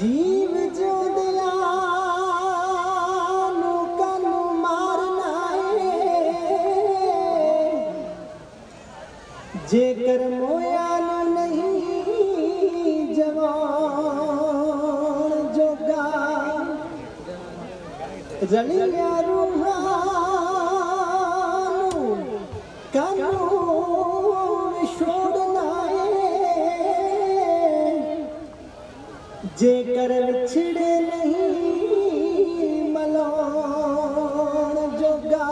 जीव जो दिया नू कनू मारना है जेकर मोया नू नहीं जवान जोगा रलिया रूहानू कनू छोड़ना जेकर छिड़े नहीं मलोन जोगा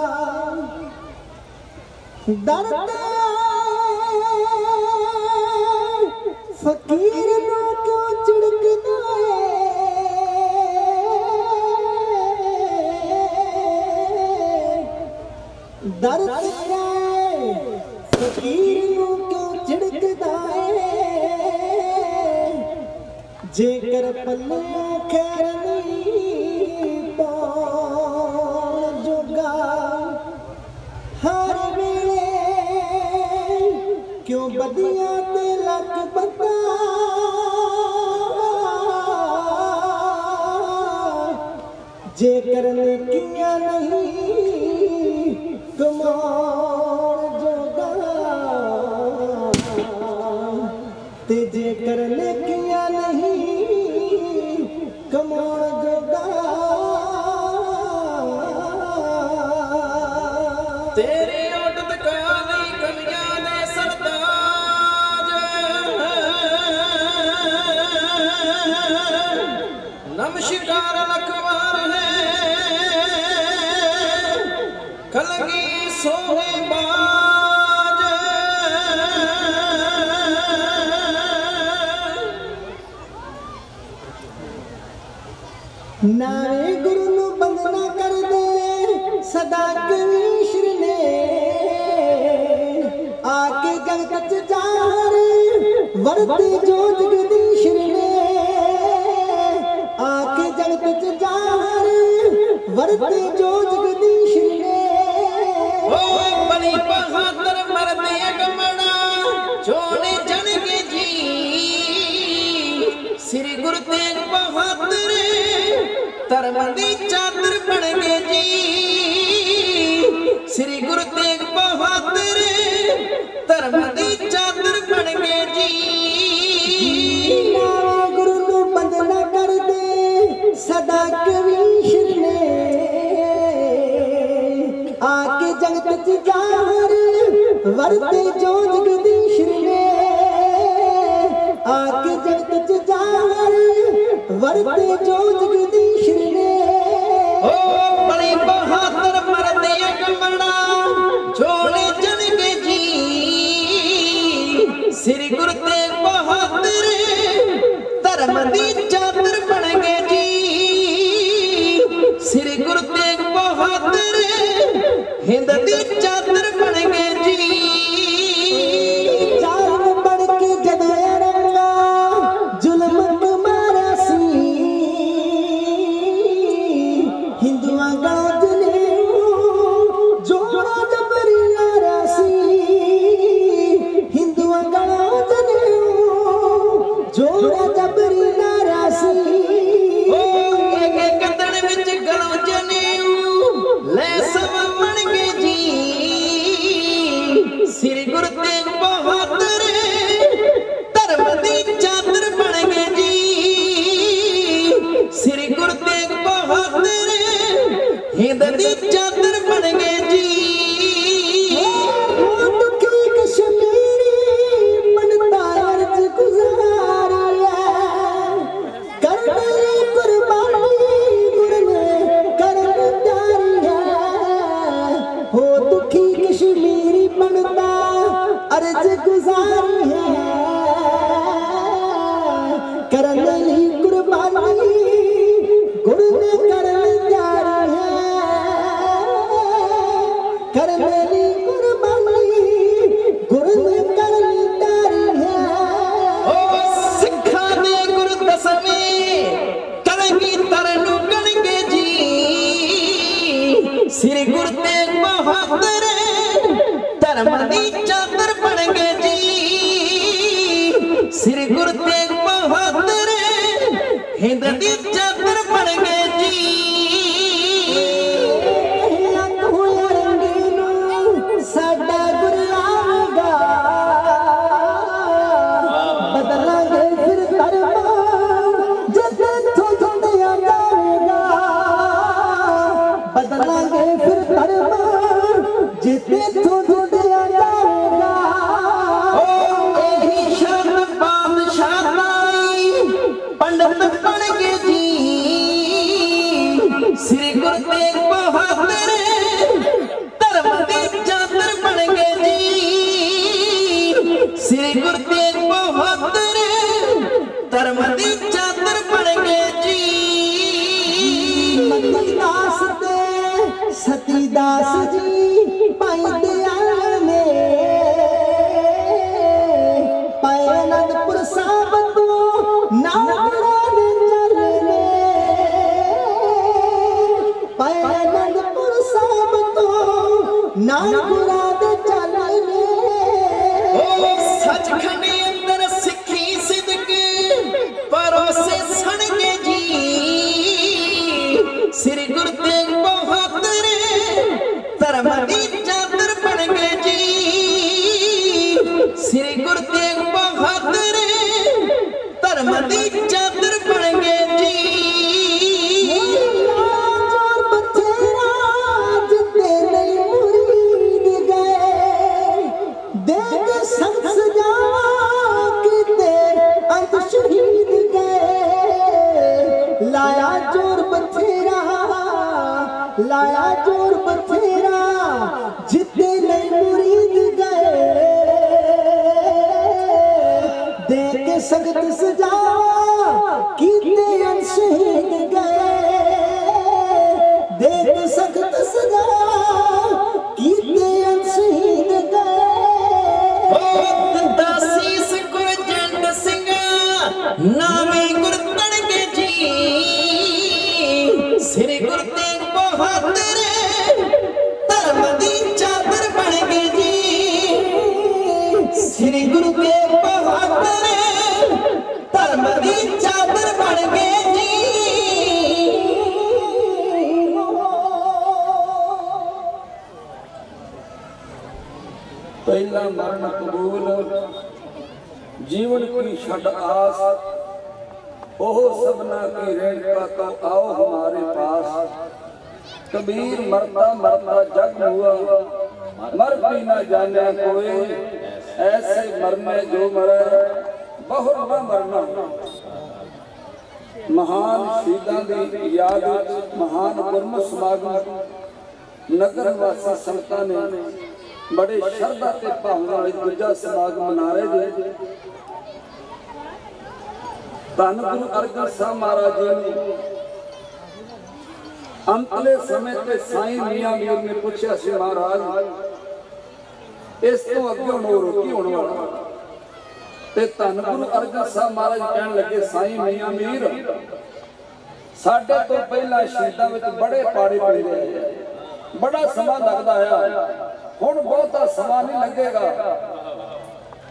दर्द फकीर नो क्यों चिड़कदा दर्द फकीर नो क्यों चिड़कदा जेकर पल्ले खैर नहीं पाउण जोगा हर वेले क्यों बदियां ते लक बता जेकर नेकियां नहीं कमाउण जोगा ते जेकर नेकियां नहीं कमाउण जोगा तेरी उडत काली कलियां दे सरताज नमस्कार लखवार है कलगी सोहे बाज नारे गुरु नु बंदना कर दे सदा कवीश्वर ने आके जगत च जार वरते जो जगदीश्वर ने आके जगत च जार वरते जो जगदीश्वर ने ओ बली बहादुर मरदे गमना चोने जन के जी श्री गुरु तेग बहादुर तरमदी चादर बन गए जी श्री गुरु तेग बहादुर तरमदी चादर बन गए जी गुरु नु बंदना कर दे सदा कवीश्वर ने आके जगत च जार वरते जो जगदीश्वर ने आके जगत च जार वरते जो जगदीश्वर ने ओ बड़ी बहादुर मरदे गमना छोड़े जन के जी श्री गुरु तेग बहादुर धर्म दी चादर बन गए जी श्री गुरु तेग बहादुर हिंद दी चादर बन गए जी जान बढ़ के जदाया रंगा जुल्म मारा सी हिंदुआ गाज ने जोड़ा जबरी लारा सी हिंदुआ गाज ने जोड़ा जबरी लारा सी ओ एक कदड़ विच गलो जनेऊ ले सब बन गए जी श्री गुरु तेग बहादुर धर्म दी चादर बन गए जी श्री गुरु तेग बहादुर हिंद दी चादर बन गए जी दुखी कश्मीरी बनता अर्ज गुजारिया कर मेरी कुर्बानी गुरु ने करन जारिया हो दुखी कश्मीरी बनता अर्ज गुजारिया करन ली कुर्बानी गुरु ने करन जारिया करन ली कुर्बानी गुरु ने करन जारिया ओ सिखा दे गुरु दसवें कलगी तरनु गण के जी श्री गुरु तेग बहादुर धर्म दी चादर बन गए जी श्री गुरु तेग बहादुर हिंद दी चादर बन गए जी साडा गुरलागा बदलांगे फिर धर्मा जिथे थोड़िया जाएगा बदलांगे फिर धर्मा जिथे थोड़िया जाएगा यही शर्त बादशाह पंडित बन गए जी श्री गुरु तेग बहादुर धर्म दी चादर बन गए जी श्री गुरु तेग बहादुर धर्म दी चादर बन गए जी दास दे सती दास जी पाई दयाल ने पाए आनंदपुर साहब तो नागरा दे चलने पाए आनंदपुर साहब तो नागरा दे चलने सचखंड अंदर सिखी सिदक परोसे सण के जी श्री गुरु तेग बहादुर धर्म दी चादर बन गए जी श्री गुरु तेग बहादुर धर्म दी चादर बन गए जी लाया जोर बथेरा लाया जोर बथेरा जितने नहीं मुरीद गए दे के सख्त सजा कितने अनशहीद गए दे के सख्त सजा कितने अनशहीद गए दासीस गुरजंड सिंह नामे गुरु तन के जी श्री गुरु तेग बहादुर धर्म दी चादर बन गए जी श्री गुरु तेग बहादुर धर्म दी चादर बन गए जी पहला मरण कबूल जीवन की छठ आस ओह सबना की रेणुका तो आओ हमारे पास कबीर मरता मरता जग हुआ मर भी न जाने कोई ऐसे मरने जो मरे बहुत न मरना महान शहीदां दी याद महान गुरमत समागम नगर वासी संगतां ने बड़े श्रद्धा ते भावना नाल दूजा समागम मना रहे जी धन गुरु अर्जन साहब महाराज जी ने अंतले समय ते साईं मियां मीर ने पूछा सी महाराज इस तो अगे हुण रोटी होने वाला ते धन गुरु अर्जन साहब महाराज कहन लगे साईं मियां मीर साडे तो पहला शहीदां विच बड़े पाड़े पड़े रहे बड़ा समा लगदा आया हुण बहुता समा नहीं लगेगा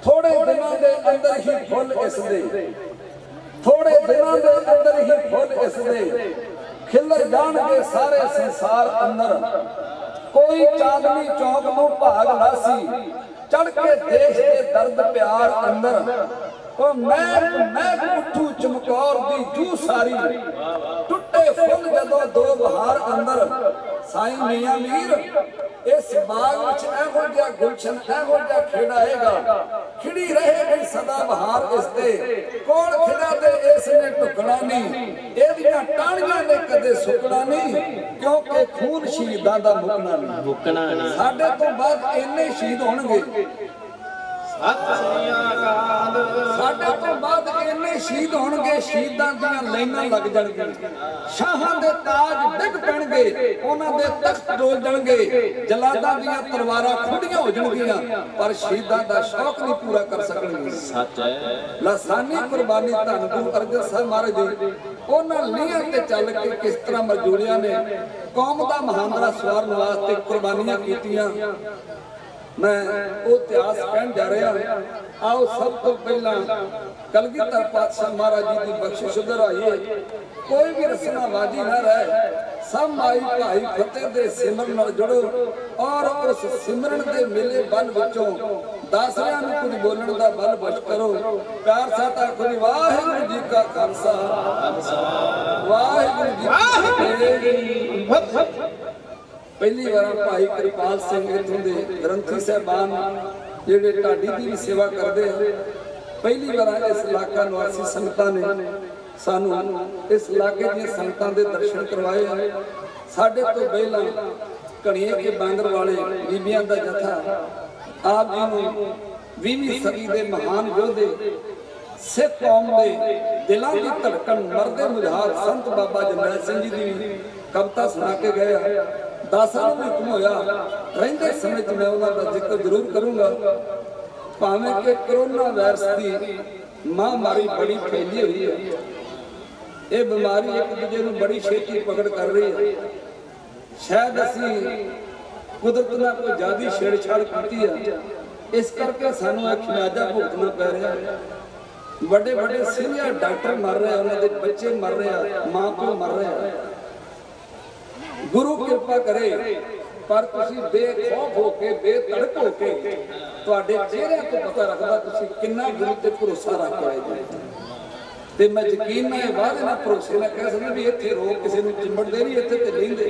थोड़े दिनों के अंदर ही फुल इस दे थोड़े दिनों के अंदर ही फुल इस दे खिलर जाणगे सारे संसार अंदर कोई चांदनी चौक नूं भाग लासी चढ़ के देश के दर्द प्यार अंदर ओ मैं उठू चमकौर दी जू सारी टुटे फुल जदों दो बहार अंदर साईं मियां मीर इस बाग विच एहो जिहा गुलशन एहो जिहा खिड़ाएगा खिड़ी रहेगी सदा बहार इस ते कोल खिड़ा दे इस ने टुकड़ा नहीं एदियां टाणियां ने कदे सुकड़ा नहीं क्योंकि खून शहीदां दा मुकना नहीं साडे तो बाद इन्ने शहीद होणगे साडे तो बाद इन्ने शहीद होणगे शहीदां दीयां लाइनां लग जाणगीਆਂ शाहां दे ताज डिग पैणगे उन्हां दे तख्त डोल जाणगे जलादां दीयां तलवारां खुड़ियां हो जाणगीਆਂ पर शहीदां दा शौक नहीं पूरा कर सकणगे सच है लासानी कुर्बानी धन गुरु अर्जन साहब महाराज जी उन्हां लीहां ते चल के किस तरह मजदूरियां ने कौम दा महांदरा सवारन वास्ते कुर्बानियां कीतियां मैं वो इतिहास कहन जा रहा। आओ सब तो पहला कलगीधर पातशाह महाराज जी की बख्शिश उधर आइए, कोई भी रसनाबाजी ना रहे, सब माई भाई फतेह दे सिमरन नाल जुड़ो और उस सिमरन के मिले बल विचों दासरियां नूं कुछ बोलण दा बल बख्श करो। प्यार साथ आखो जी वाहिगुरू जी का खालसा वाहिगुरू जी की फतेह। पहली बार भाई कृपाल सिंह इत्थों दे ग्रंथी साहबान जिहड़े ढाडी दी भी सेवा करते हैं, पहली बार इस इलाका निवासी संगतां ने सानू इस इलाके दी संगतां दे दर्शन करवाए। साडे तो पहला घणीए के बांगर वाले बीबियां दा जथा आप जी नूं 20वीं सदी दे महान योधे सिख कौम दे दिलां दी धड़कन मरदे मुजहाद संत बाबा जरनैल सिंह जी दी कविता सुना के गए। 10 साल में हुक्म होया रहिंदे समय च मैं उन्हां दा जिक्र जरूर करूंगा। भावें कि कोरोना वायरस दी महामारी बड़ी फैली हुई है, ये बीमारी एक दूजे नूं बड़ी छेती पकड़ कर रही है। शायद असीं कुदरत नाल कोई ज्यादा छेड़छाड़ की है, इस करके सानू एक खमियाजा भुगतना पै रहा है। बड़े बड़े सीनियर डॉक्टर मर रहे हैं, उन्होंने बच्चे मर रहे हैं, मां प्यो मर रहे हैं। गुरु कृपा करे पर तुसी बेखौफ होके बेतड़क होके तुहाडे चेहरे तो पता रखदा तुसी किन्ना गुरु ते भरोसा रख के आए जी। ते मैं यकीन नाल वादे नाल भरोसे नाल कह सकदा भी इत्थे रोग किसी नूं चिंबड़दे नहीं, इत्थे ते लैंदे।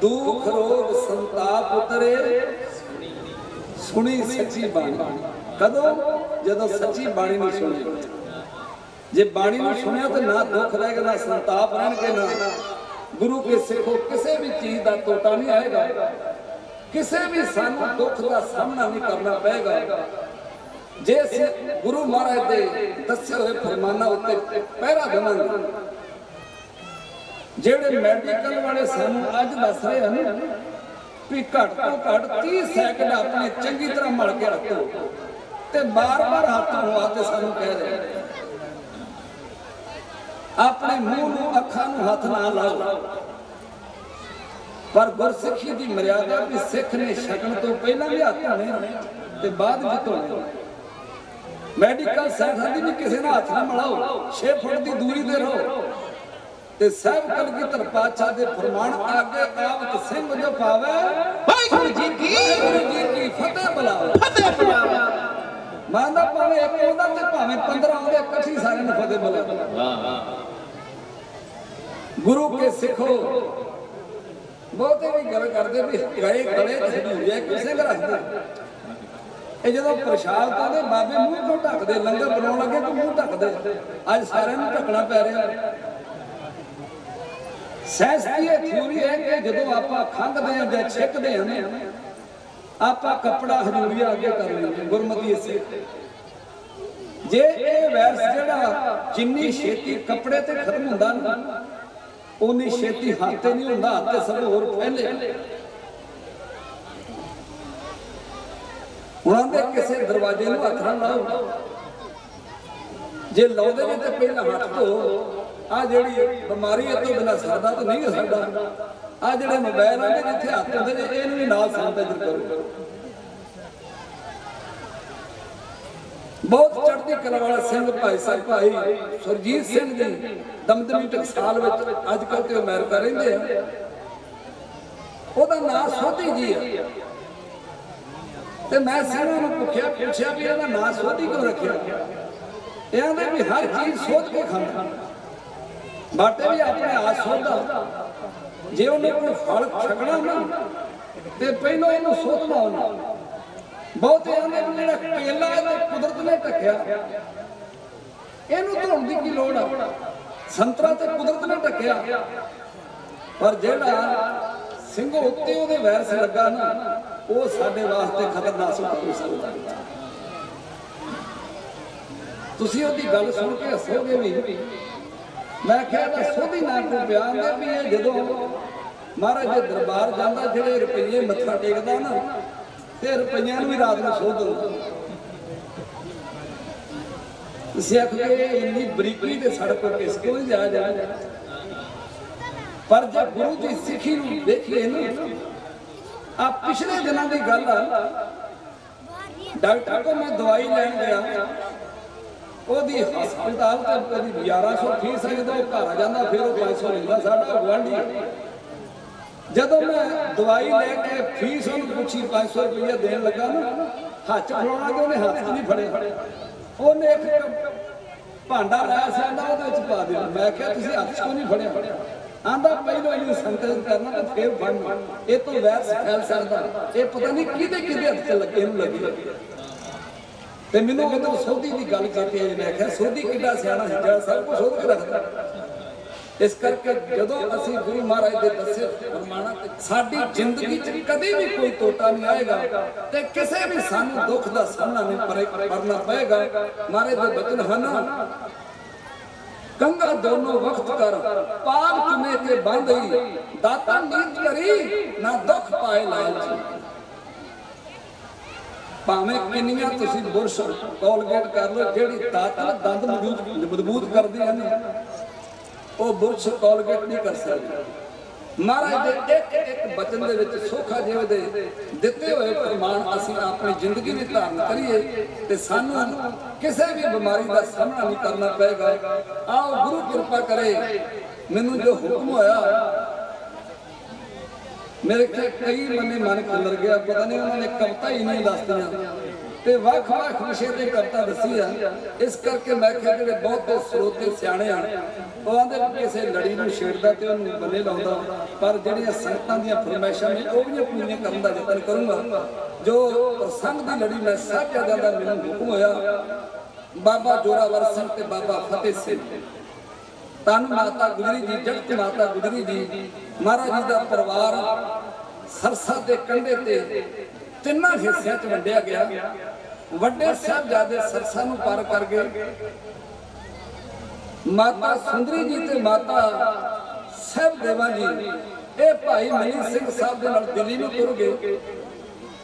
दुख रोग संताप उतरे सुनी सच्ची बाणी। कदों जदों सच्ची बाणी नहीं सुनी। जे बाणी नहीं सुनिया तो ना दुख रहेगा ना संताप रहणगे, ना गुरु के सिखो किसी भी चीज का तोटा नहीं आएगा, किसी भी सानू दुख का सामना नहीं करना पड़ेगा। जे गुरु महाराज दे दसे हुए फरमाना उत्ते पहरा देवांगे। जेड़े मेडिकल वाले सानू अज दस रहे हैं भी घट तो घट 30 सैकंड अपने चंगी तरह मल के रखो ते बार बार हाथ धोआ ते सानू कह रहे अपने मुंह नूं अखां नूं हथ ना लाओ। पर गुरसिखी की मर्यादा भी सिख ने छकण तो पहला भी हाथ धोने ते बाद भी धोने। मेडिकल साइंस भी किसी ने हाथ ना मिलाओ, 6 फुट की दूरी ते रहो। ते सब कलगीधर पातशाह दे फरमान आगे आवत सिंह जो पावे वाहिगुरू जी की फतेह बुलावे। फतेह बुलावे मांदा पावे एक ओदा ते भावे 15 आंदे इकट्ठी सारे ने फतेह बुलावे। गुरु के सिखो बहुते भी गल करदे भी गए गले च हजूरिया किसे रखदे। ਇਹ ਜਦੋਂ ਪ੍ਰਸ਼ਾਦ ਪਾਉਂਦੇ ਬਾਬੇ ਮੂੰਹ ਤੋਂ ਢੱਕਦੇ, ਲੰਗਰ ਬਣਾਉਣ ਲੱਗੇ ਤਾਂ ਮੂੰਹ ਢੱਕਦੇ। ਅੱਜ ਸਾਰਿਆਂ ਨੂੰ ਢੱਕਣਾ ਪੈ ਰਿਹਾ। ਸਾਇੰਸ ਦੀ ਇਹ ਥਿਊਰੀ ਹੈ ਕਿ ਜਦੋਂ ਆਪਾਂ ਖੰਘਦੇ ਹਾਂ ਜਾਂ ਛਿੱਕਦੇ ਹਾਂ ਆਪਾਂ ਕੱਪੜਾ ਹਜੂਰੀਆ ਅੱਗੇ ਕਰ ਲੈਂਦੇ। ਗੁਰਮਤਿ ਇਸੇ ਜੇ ਇਹ ਵਾਇਰਸ ਜਿਹੜਾ ਜਿੰਨੀ ਛੇਤੀ ਕੱਪੜੇ ਤੇ ਖਤਮ ਹੁੰਦਾ ਨਾ ਉਨੀ ਛੇਤੀ ਹੱਥ ਤੇ ਨਹੀਂ ਹੁੰਦਾ, ਹੱਥ ਤੇ ਸਭ ਹੋਰ ਫੈਲੇ। ਉਹਨਾਂ ਦੇ ਕਿਸੇ ਦਰਵਾਜ਼ੇ ਨੂੰ ਹੱਥ ਨਾ ਲਾਓ, ਜੇ ਲਾਉਂਦੇ ਨੇ ਤੇ ਪਹਿਲਾਂ ਹੱਥ ਧੋ। ਆ ਜਿਹੜੀ ਬਿਮਾਰੀ ਇਹ ਤੋਂ ਬਿਨਾਂ ਸਰਦਾ ਤਾਂ ਨਹੀਂ ਸਰਦਾ। ਆ ਜਿਹੜੇ ਮੋਬਾਈਲ ਆਉਂਦੇ ਜਿੱਥੇ ਹੱਥ ਹੁੰਦੇ ਨੇ ਇਹਨੂੰ ਵੀ ਨਾਲ ਸੈਨੀਟਾਈਜ਼ਰ ਕਰੋ। ਬਹੁਤ ਚੜ੍ਹਦੀ ਕਲਾ ਵਾਲਾ ਸਿੰਘ ਭਾਈ ਸਾਹਿਬ ਭਾਈ ਸੁਰਜੀਤ ਸਿੰਘ ਜੀ ਦਮਦਮੀ ਟਕਸਾਲ ਵਿੱਚ ਅੱਜ ਕੱਲ੍ਹ ਤੇ ਅਮਰੀਕਾ ਰਹਿੰਦੇ ਆ। ਉਹਦਾ ਨਾਂ ਸੋਧੀ ਜੀ ਹੈ ਤੇ ਮੈਂ ਸਿੰਘਾਂ ਨੂੰ ਪੁੱਛਿਆ ਵੀ ਇਹਦਾ ਨਾਂ ਸੋਧੀ ਕਿਉਂ ਰੱਖਿਆ। ਇਹ ਆਂਦੇ ਵੀ ਹਰ ਚੀਜ਼ ਸੋਧ ਕੇ ਖਾਂਦਾ, ਬਾਟੇ ਵੀ ਆਪਣੇ ਆਪ ਸੋਧਦਾ। ਜੇ ਉਹਨੇ ਕੋਈ ਫਲ ਛਕਣਾ ਨਾ ਤੇ ਪਹਿਲਾਂ ਇਹਨੂੰ ਸੋਧਣਾ ਉਹਨੇ। ਬਹੁਤੇ ਆਂਦੇ ਵੀ ਜਿਹੜਾ ਕੇਲਾ ਤੇ ਕੁਦਰਤ ਨੇ ਢੱਕਿਆ ਇਹਨੂੰ ਧੋਣ ਦੀ ਕੀ ਲੋੜ ਆ। ਸੰਤਰਾ ਤੇ ਕੁਦਰਤ ਨੇ ਢੱਕਿਆ, ਪਰ ਜਿਹੜਾ ਸਿੰਘੋ ਉੱਤੇ ਉਹਦੇ ਵਾਇਰਸ ਲੱਗਾ ਨਾ ਉਹ ਸਾਡੇ ਵਾਸਤੇ ਖਤਰਨਾਕ ਹੋ ਸਕਦਾ। ਤੁਸੀਂ ਉਹਦੀ ਗੱਲ ਸੁਣ ਕੇ ਹੱਸੋਗੇ ਵੀ। ਮੈਂ ਕਿਹਾ ਸੋਧੀ ਨਾ ਕੋਈ ਬਿਆਨ ਦੇ ਵੀ ਇਹ ਜਦੋਂ ਮਹਾਰਾਜ ਦੇ ਦਰਬਾਰ ਜਾਂਦਾ ਜਿਹੜੇ ਰੁਪਈਏ ਮੱਥਾ ਟੇਕਦਾ ਨਾ ਤੇ ਰੁਪਈਆਂ ਨੂੰ ਵੀ ਰਾਤ ਨੂੰ ਸੋਧ ਦਿੰਦਾ। ਤੁਸੀਂ ਆਖੋਗੇ ਇੰਨੀ ਬਰੀਕੀ ਤੇ ਸੜਕ ਕਿਸ ਕੋਲ ਨਹੀਂ ਜਾਇਆ। पर जो गुरु की सिखी देखिए ना, आप पिछले दिनों की गल डॉक्टर को मैं दवाई लैन गया, ओदी हस्पताल तो कभी 1100 फीस है, जो घर आ जाता फिर 500 लेंदा साडा गुआंढी। जदों मैं दवाई लैके फीस उन्हें पूछी 500 रुपया देन लगा ना, हाथ फड़ाना तो उन्हें हाथ नहीं फड़े, उन्हें एक भांडा लाया सी, आंदा ओदे विच पा दिओ। मैं क्या तुसीं हाथ क्यों नहीं फड़िया? आंदा पहलों इन्हूं संतुलित करना तो फिर फड़ना, ये तो वैरस फैल सकदा, ये पता नहीं किहदे किहदे हत्थ च लगे इहनूं लगी। ते मैनूं उधर सोधी की गल करके मैं क्या सोधी किड्डा सियाणा है, जिहड़ा सब कुछ सोध के रखदा। इस करके जदों असीं गुरु महाराज दे दस्से फरमाना ते साडी जिंदगी च कदी भी कोई तोटा नहीं आएगा, ते किसी भी सानूं दुख दा सामना नहीं करना पएगा। महाराज दे बचन हन, कंगा दोनों वक्त कर पाग चुने के बांधई, दाता नीत करी ना दुख पाए लालची। भावें किन्नियां तुसीं बुरश कोलगेट कर लो, जिहड़ी दातल दंद मजबूत करदी है ना, वो बुरश कोलगेट नहीं कर सकदी। महाराज दे एक एक बचन दे विच सोखा जिहे दे दिते होए फरमान असीं अपनी जिंदगी में धारण करिए ते सानूं किसी भी बीमारी का सामना नहीं करना पएगा। आओ गुरु कृपा करे, मैनूं जो हुक्म होया मेरे कई मने मन खिलर गया, पता नहीं उन्होंने कविता ही नहीं दस दियां ते वख वख विषय ते कविता दसी है। इस करके मैं क्या जिहड़े बहुते स्रोते सियाणे आ वो आंदे किसी लड़ी नूं छेड़दा ते उहनूं बन्ने लाउंदा, पर जिहड़ियां संगतां दीयां फरमाइशां ने वो भी पूरीआं करन दा यतन करूंगा। जो प्रसंग दी लड़ी मैं साहिबजादियां दा मैनूं हुक्म होया, बाबा जोरावर सिंह ते बाबा फतेह सिंह, तन माता गुजरी जी, जगत माता गुजरी जी, महाराज जी का परिवार सरसा के कंढे ते तिन्ना हिस्सियां च वंडिया गया। वड्डे साहिबजादे सरसा नूं पार कर गए, माता सुंदरी जी ते माता साहिबदेवा जी ये भाई मनी सिंह साहब दे नाल दिल्ली नूं तुर गए।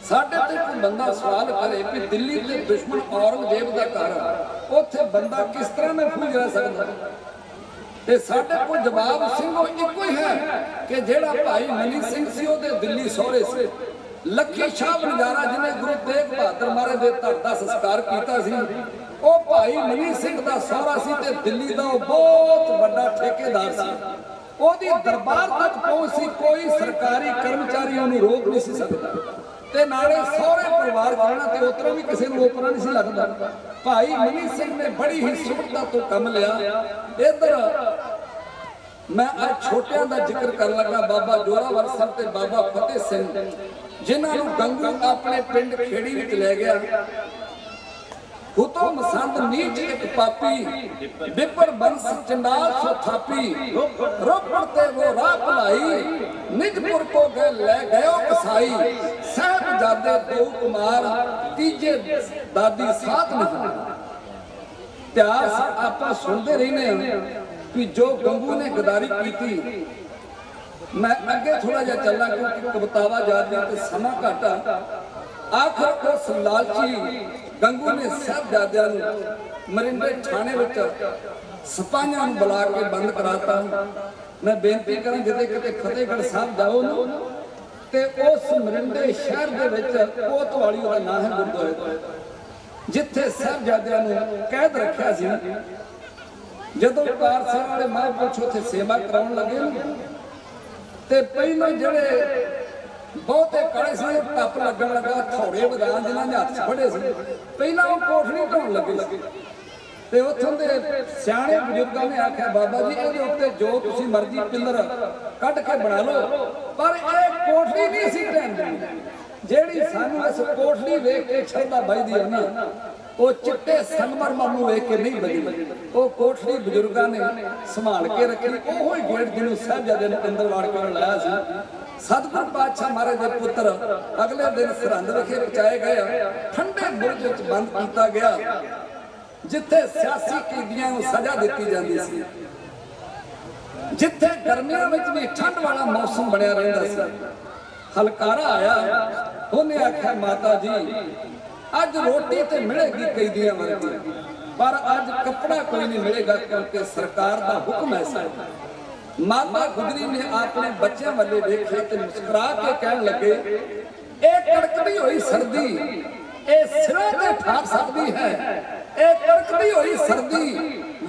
साडे ते कोई बंदा सवाल करे कि दिल्ली ते दुश्मन औरंगजेब दा घर, उत्थे बंदा किस तरह महफूज रह सकदा? ते साडे कोल जवाब सिंघो इको ही है कि जेड़ा भाई मनी सिंह सी ओदे दिल्ली सोहरे सी। लखी शाह बनजारा जिन्हें गुरु तेग बहादुर महाराज दे धड़ दा संस्कार कीता सी, ओ भाई मनी सिंह दा सोहरा सी ते दिल्ली दा बहुत बड़ा ठेकेदार सी। ओदी दरबार तक पहुंच सी, कोई सरकारी कर्मचारी ओनू रोक नहीं सी सकदा ते नाले सोहरे परिवार जाना ते उतरा भी किसी नूं ओपरा नहीं सी लगदा। भाई मनी सिंह ने बड़ी ही सुखता तो कम लिया। इधर मैं आज छोटियां दा जिक्र कर लगा, बाबा जोरावर सिंह ते बाबा फतेह सिंह, जिन्हां नूं गंगू अपने पिंड खेड़ी विच ले गया। हुतो मसंद नीच एक पापी, विपर बंस चंडाल सो थापी, रोपड़ ते वो राह भलाई, निजपुर को गए ले गयो कसाई, साहिबजादे दो कुमार, तीजे दादी साथ नहीं। इतिहास आप सुनते रहने कि जो गंगू ने गदारी की थी। मैं अगे थोड़ा जा चलना क्योंकि कवितावां जादियां ते समा घाटा। आखिर उस लालची गंगू ने साहिबजादियां नूं मरिंडे थाने विच सिपाहियां नूं बुला के बंद कराता। मैं बेनती करां जिद्दे किते फतेहगढ़ साहब जाओ ना ते उस मरिंडे शहर दे विच कोतवाली दा नाम है गुरुद्वारे, जिथे साहिबजादियां नूं कैद रखिया सी। जदों कार साहब वाले महापुरुष उत्थे सेवा कराउण लगे ना ते पहलों जिहड़े बहुते कड़े से टप लगन लगा, थोड़े बदान जिन्हां दे हत्थ फड़े सी, पहला वो कोठड़ी ढाउण लगे ते उत्थों दे सियाणे बजुर्गां ने आख्या बाबा जी इहदे उत्ते जो तुसीं मर्जी पिलर कढ के बना लो, पर इह कोठड़ी नहीं सी ढहण देनी। ਜਿਹੜੀ ਸਾਨੂੰ ਇਸ ਕੋਠੜੀ ਵੇਖ ਕੇ ਛੱਡਾ ਵੱਜਦੀ ਹੈ ਨਾ, ਉਹ ਚਿੱਟੇ ਸੰਗਮਰਮਰ ਨੂੰ ਵੇਖ ਕੇ ਨਹੀਂ ਵੱਜਦੀ। ਉਹ ਕੋਠੜੀ ਬਜ਼ੁਰਗਾਂ ਨੇ ਸੰਭਾਲ ਕੇ ਰੱਖੀ। ਉਹੋ ਹੀ ਗੇਟ ਜਿਹਨੂੰ ਸਾਹਿਬਜ਼ਾਦੇ ਨੇ ਅੰਦਰ ਵਾੜ ਕੇ ਲਾਇਆ ਸੀ। ਸਤਿਗੁਰ ਪਾਤਸ਼ਾਹ ਮਹਾਰਾਜ ਦੇ ਪੁੱਤਰ ਅਗਲੇ ਦਿਨ ਸਰਹੰਦ ਵਿਖੇ ਪਹੁੰਚਾਏ ਗਏ। ਠੰਡੇ ਬੁਰਜ ਵਿੱਚ ਬੰਦ ਕੀਤਾ ਗਿਆ, ਜਿੱਥੇ ਸਿਆਸੀ ਕੈਦੀਆਂ ਨੂੰ ਸਜ਼ਾ ਦਿੱਤੀ ਜਾਂਦੀ ਸੀ, ਜਿੱਥੇ ਗਰਮੀਆਂ ਵਿੱਚ ਵੀ ਠੰਡ ਵਾਲਾ ਮੌਸਮ ਬਣਿਆ ਰਹਿੰਦਾ ਸੀ। हलकारा आया, उन्हें आख्या माता जी अज रोटी तो मिलेगी कैदियां वर्गी, पर अज कपड़ा कोई नहीं मिलेगा क्योंकि सरकार का हुक्म ऐसा है। माता गुजरी ने अपने बच्चों वाले देखे तो मुस्कुरा के कहन लगे, एक कड़कदी हुई सर्दी सिरों ते ठार सकती है, एक कड़कदी हुई सर्दी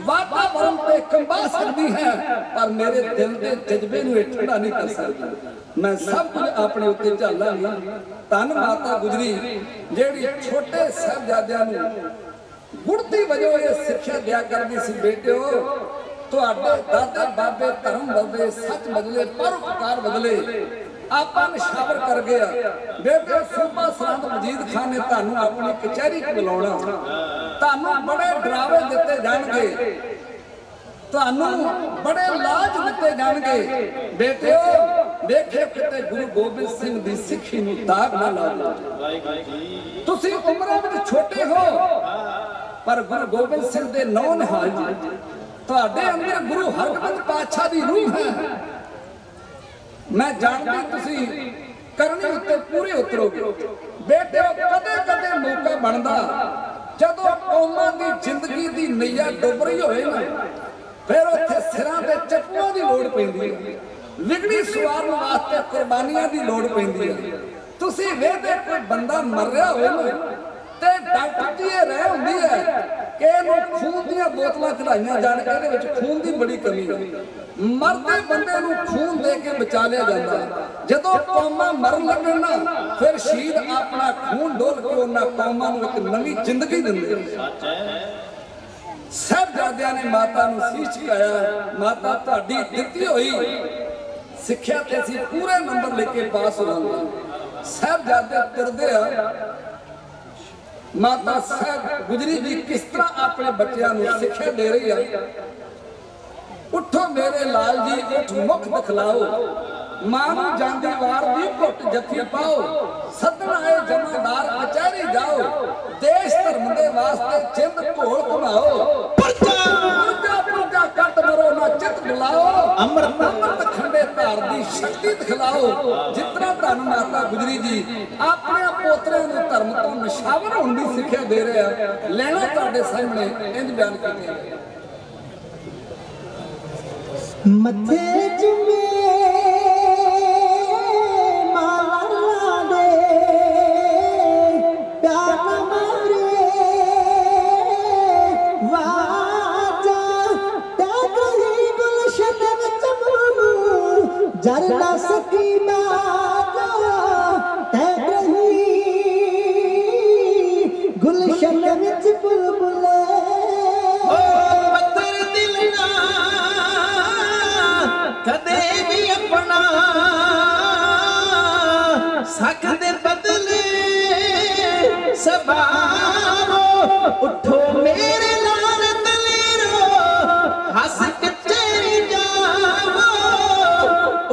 वातावरण पे कंबा सकती है, पर मेरे दिल के जज्बे नूं ठंडा नहीं कर सकती। मैं सब कुछ अपने उत्ते झालांगी। धन माता गुजरी जेड़ी छोटे साहबजादियां नूं गुड़ती वजों ये शिक्षा दिया करती सी, बेटिओ तुहाडे दादा बाबे धर्म बदले, सच बदले, परोपकार बदले, आपा निशावर कर गया। बेटे सूबा सरहद मजीद खान ने तुहानू अपनी कचहरी च बुलाउणा, तुहानू बड़े डरावे दिते जाणगे, तुहानू बड़े लाज दिते जाणगे। बेटिओ देखियो किते गुरु गोबिंद सिंह दी सिੱਖੀ नूं दाग ना ला दो। तुसीं उम्रां विच छोटे हो पर गुरु गोबिंद सिंह दे नौ निहाल जी, तुहाडे अंदर गुरु हरगोबिंद पातशाह दी रूह है। मैं जानती तुसीं करनी उत्ते पूरे उतरोगे। बेटे कदे कदे मौका बनदा जदों कौमां दी जिंदगी दी नैया डुब रही होए ना, फिर उत्थे सिरां ते चप्पूआं दी लोड़ पैंदी है, विगड़ी सवारन वास्ते कुर्बानियां दी लोड़ पैंदी है। तुसीं वेखदे कोई बंदा मर रहा होए ना ते डॉक्टर दी ये राय हुंदी है कि इहनूं खून दीयां बोतलां चढ़ाईयां जाण, इहदे विच खून दी बड़ी कमी है। मरदे बंदे नूं खून दे के बचा लिया जाता है। जदों कौमां मरन लगन ना, फिर शहीद अपना खून डोल के उन्हां कौमां नूं एक नवीं जिंदगी दिंदे हैं। साहबजादियां ने माता नूं सीस झुकाया, माता तुहाडी दित्ती होई सिੱਖਿਆ ते असीं पूरे नंबर लेके पास होवांगे। साहबजादे तुरदे आ, माता साहब गुजरी जी किस तरह अपने बच्चों नूं सिੱਖਿਆ दे रही है। उठो मेरे लाल जी, उठ मुख दिखलाओ, मां नूं जांदी वार दी घुट जफ्फी पाओ, सदन आए जमादार कचहरी जाओ, देश धर्म दे वास्ते जिंद घोल घुमाओ, परजा परजा कट मरो ना चित बुलाओ, अमृत अमृत खंडे धार दी शक्ति दिखलाओ। जितना धन माता गुजरी जी अपने पोतरे नूं धर्म तो निशावर होण दी सिੱਖਿਆ दे रहे हैं, लेना तुहाडे सामने इंज बयान कीते हैं। मथे जुमे माला दे प्यार मारे वाजा तगरी गुलशन विच जर ना सकी बाजा तगरी गुलशन विच बुलबुले कदे भी अपना सख दे बदले सबारो, उठो मेरे लाल दलेरो हंस के चेरी जाओ,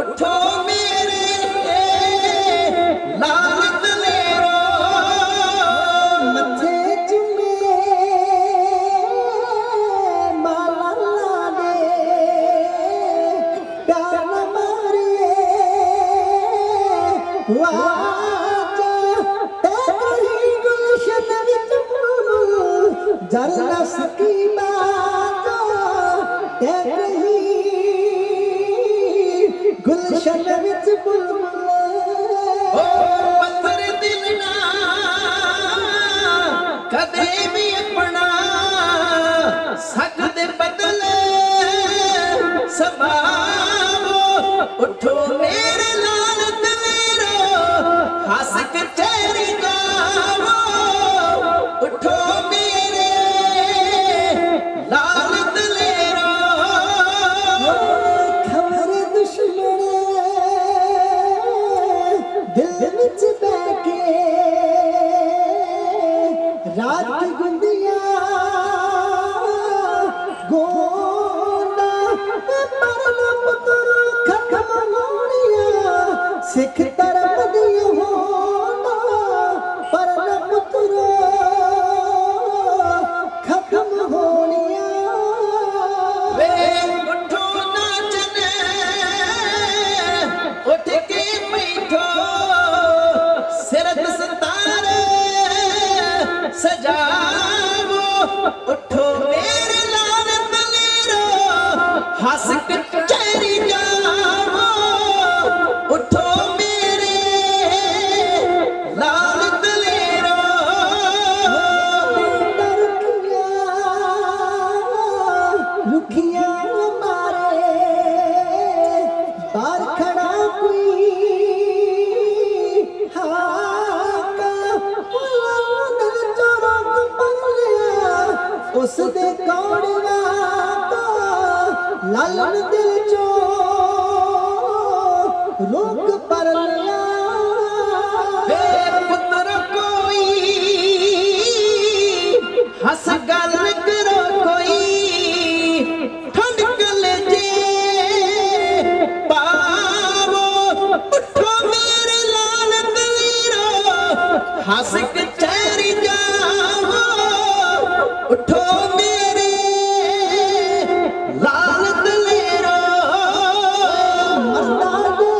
उठो मेरे लाल दलेरो। मथे जुमे माला दे प्यार मारे वाजा तेरी गुलशन विच जर ना सकी बाजा तेरी गुलशन विच बुलबुले। ओ पत्थर दिल ना कदे भी अपना सख दे बदले सबारो, उठो मेरे लाल दलेरो हंस के चेरी जाओ, उठो मेरे लाल दलेरो। खबर दुश्मन दिल विच बैके रात की गुंदियां गोंदा परलो पुत्र खत्म होनिया सिख धर्म दी होना परलो पुत्र खत्म होनिया। वे उठो नाचने उठ के बैठो, सिरत सितारे सजाओ, उठो मेरे लाल दलेरो हंस के चेरी जाओ। रुखिया मारे बार खड़ा कोई उस दे कौड़वा तो लालन दिल चो रोक पर लिया पुत्र कोई हंस गल करो कोई ठंड कलेजे पावो उठो मेरे लाल दलेरो हंस के चेहरी जाओ उठो मेरे लाल दलेरो मरदा दे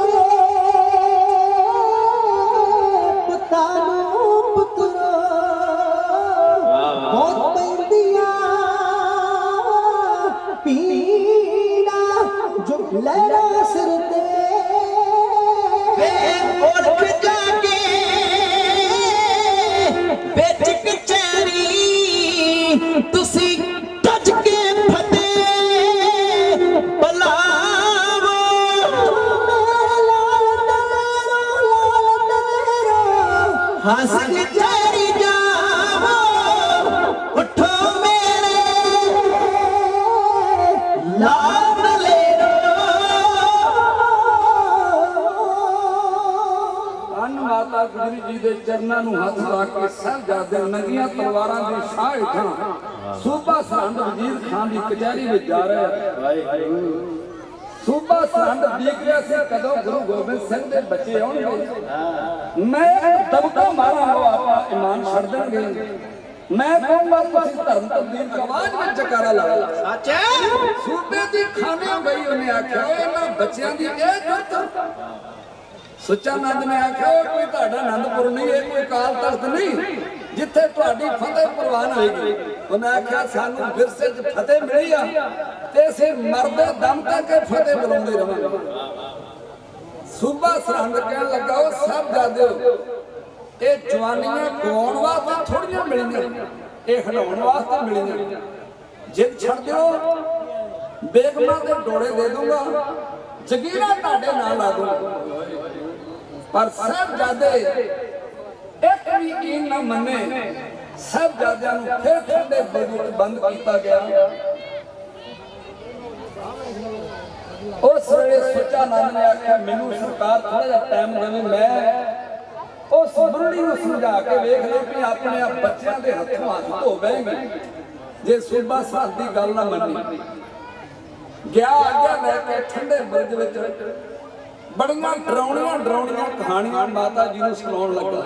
पुतानो पुत्रो बहुत पैंदिया पीड़ा जो लड़ा सिर ते उठ जाके बेच कचहरी तुसी टच के फते बलावो हंस के चेहरी जावो उठो मेरे लाल दलेरो ਧੰਨ ਮਾਤਾ ਗੁਜਰੀ ਜੀ ਦੇ ਚਰਨਾਂ ਨੂੰ ਹੱਥ ਰੱਖ ਕੇ ਸਾਹਿਬਜ਼ਾਦੇ ਨੰਗੀਆਂ ਤਲਵਾਰਾਂ ਦੀ ਛਾਂ ਹੇਠਾਂ ਸੂਬਾ ਸਰਹੰਦ ਵਜ਼ੀਰ ਖਾਨ ਦੀ ਕਚਹਿਰੀ ਵਿੱਚ ਜਾ ਰਹੇ ਸੂਬਾ ਸਰਹੰਦ ਦੇਖ ਰਿਹਾ ਸੀ ਕਦੋਂ ਗੁਰੂ ਗੋਬਿੰਦ ਸਿੰਘ ਦੇ ਬੱਚੇ ਆਉਣਗੇ ਮੈਂ ਦਬਕਾ ਮਾਰਾਂਗਾ ਆਪਾਂ ਇਮਾਨ ਛੱਡ ਦੇਣਗੇ मैं कहूंगा तुसी धर्म तब्दील की आवाज में जकारा लाओ सच सूबे दी खाने गई उन्हें आख्या इन्हां बच्चियां दी ए गत सच्चानंद ने आख्या कोई ਤੁਹਾਡਾ आनंदपुर नहीं है कोई काल तख्त नहीं जिथे ਤੁਹਾਡੀ फतेह प्रवान होगी उन्हें आख्या सानू विरसे च फतेह मिली आ ते असीं मरदे दम तक फतेह बुलाउंदे रहांगे सूबा सरहंद कहण लगा ओ साहबजादे ये जवानियां गवाउण वास्ते थोड़ियां मिलियां ये हटाउण वास्ते मिलियां जिद छड़ दिओ बेगमां दे डोड़े दे दूंगा जगीरा तुहाडे नाल ला दूंगा पर साहबजादे एक भी कीन ना मन्ने साहबजादियां नूं फिर ठंडे बुर्ज विच बंद कीता गया उस वेले सच्चानंद ने आख्या मैनूं सरकार थोड़ा जिहा टाइम देवे मैं उस बुढ़ी नूं समझा के वेख ले कि अपने आप बच्चों के हथों हाथ धो बैठे जे सूबा सरहंद की गल ना मनी गया आज्ञा लैके ठंडे बुर्ज विच बड़ियां डरावणियां कहानियां माता जी नूं सुणाउण लगा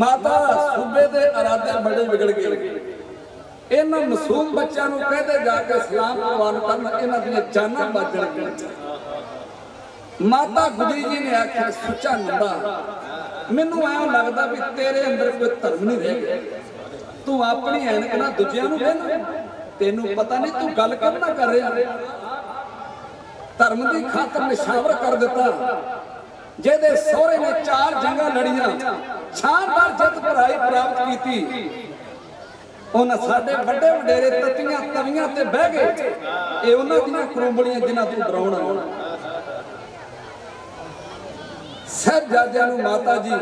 माता सूबे दे इरादे बड़े बिगड़ गए इन्हां मासूम बच्चों नूं कहदे जाके सलाम प्रवान करन इन्हां दी जानां बचण माता गुजरी जी ने आख्या सुचा नंदा मैनू ऐ लगता भी तेरे अंदर कोई धर्म नहीं रह गया तू अपनी ऐनक ना दूजियां नूं कहना तेनू पता नहीं तू गल करना कर रहा धर्म की खातर निशावर कर दिता जेदे सोहरे ने 4 जंगां लड़ियां शानदार जित भराई प्राप्त की उन्हां साडे वड्डे वडेरे तत्तियां तवियां ते बह गए ये उन्हां दीयां करूंबड़ियां जिन्हां तू डराउणा साहबजादियां नूं माता जी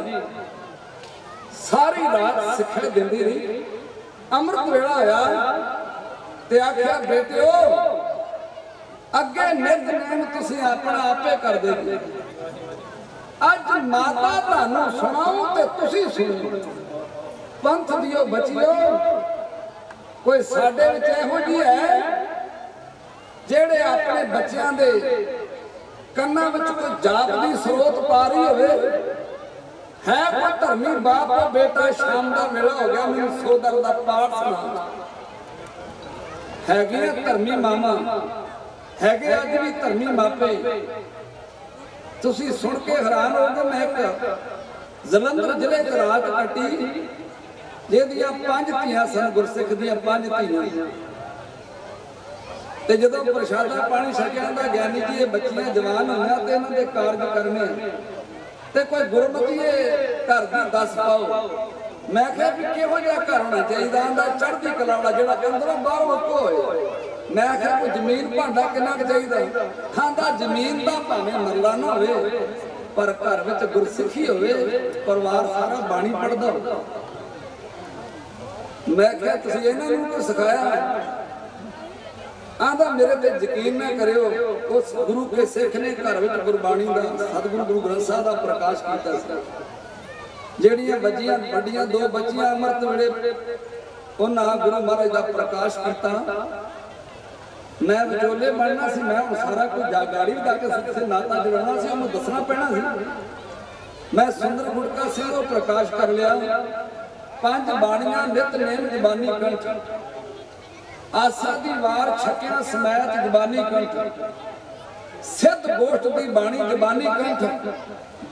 सारी रात सिक्ख्या दिंदी रही अमृत वेला होया ते आख्या बेटिओ अगे नित नेम तुसीं अपना आपे कर दे अज माता तुहानूं सुणाऊं ते तुसीं सुणो पंथ दिओ बचिओ कोई साडे विच इहो जी है जेड़े अपने बच्चियां दे कन्ना विच कोई जाप दी स्रोत पा रही होवे है कोई धर्मी बाप का बेटा शाम का वेला हो गया मैनूं सोदर दा पाठ सुना हैगे धर्मी मामा हैगे अज भी धर्मी मापे तुसीं सुन के हैरान होगे मैं एक जलंधर जिले च रात कटी जिहदियां 5 धीआं सन गुरसिख दियां 5 धीआं ते जदों प्रशादा पानी छकिया दा ज्ञानी जी ये बच्चियां जवान होईयां ते इन्हां दे कारज करने ते कोई गुरमती घर दी दस पाओ मैं क्या भी किहो जिहा घर होना चाहिए आंदा चढ़दी कला वाला जिहड़ा अंदरों बाहर मुक्को होए। मैं क्या कोई जमीन भांडा किन्ना क चाहिए आंदा जमीन दा भावें मरला ना होवे पर घर विच गुरसिखी होवे परिवार सारा बाणी पढ़दा हो। मैं क्या तुसीं इन्हां नूं कोई सिखाया आंदा मेरे ते यकीन ना करियो उस गुरु के सिख ने घर विच गुरबाणी दा सतगुरु गुरु ग्रंथ साहिब दा प्रकाश कीता सी। ਜਿਹੜੀਆਂ ਬੱਜੀਆਂ ਵੱਡੀਆਂ ਦੋ ਬੱਚੀਆਂ ਅੰਮ੍ਰਿਤ ਵੇਲੇ ਉਹਨਾਂ ਗੁਰੂ ਮਹਾਰਾਜ ਦਾ ਪ੍ਰਕਾਸ਼ ਕੀਤਾ। ਮੈਂ ਵਿਚੋਲੇ ਬਣਨਾ ਸੀ ਮੈਂ ਹੁਣ ਸਾਰਾ ਕੁਝ ਜਾਗਾੜੀ ਦਾ ਕੇ ਸਿੱਖੇ ਨਾਤਾ ਜੁੜਨਾ ਸੀ ਉਹਨੂੰ ਦੱਸਣਾ ਪੈਣਾ ਸੀ। ਮੈਂ ਸੁੰਦਰ ਗੁਟਕਾ ਸਿੰਘ ਉਹ ਪ੍ਰਕਾਸ਼ ਕਰ ਲਿਆ। 5 ਬਾਣੀਆਂ ਨਿਤਨੇਮ ਜ਼ਬਾਨੀ ਕੰਠ ਆਸਾ ਦੀ ਵਾਰ ਛਕਿਆ ਸਮੈਤ ਜ਼ਬਾਨੀ ਕੰਠ ਸਿੱਧ ਗੋਸ਼ਟ ਦੀ ਬਾਣੀ ਜ਼ਬਾਨੀ ਕੰਠ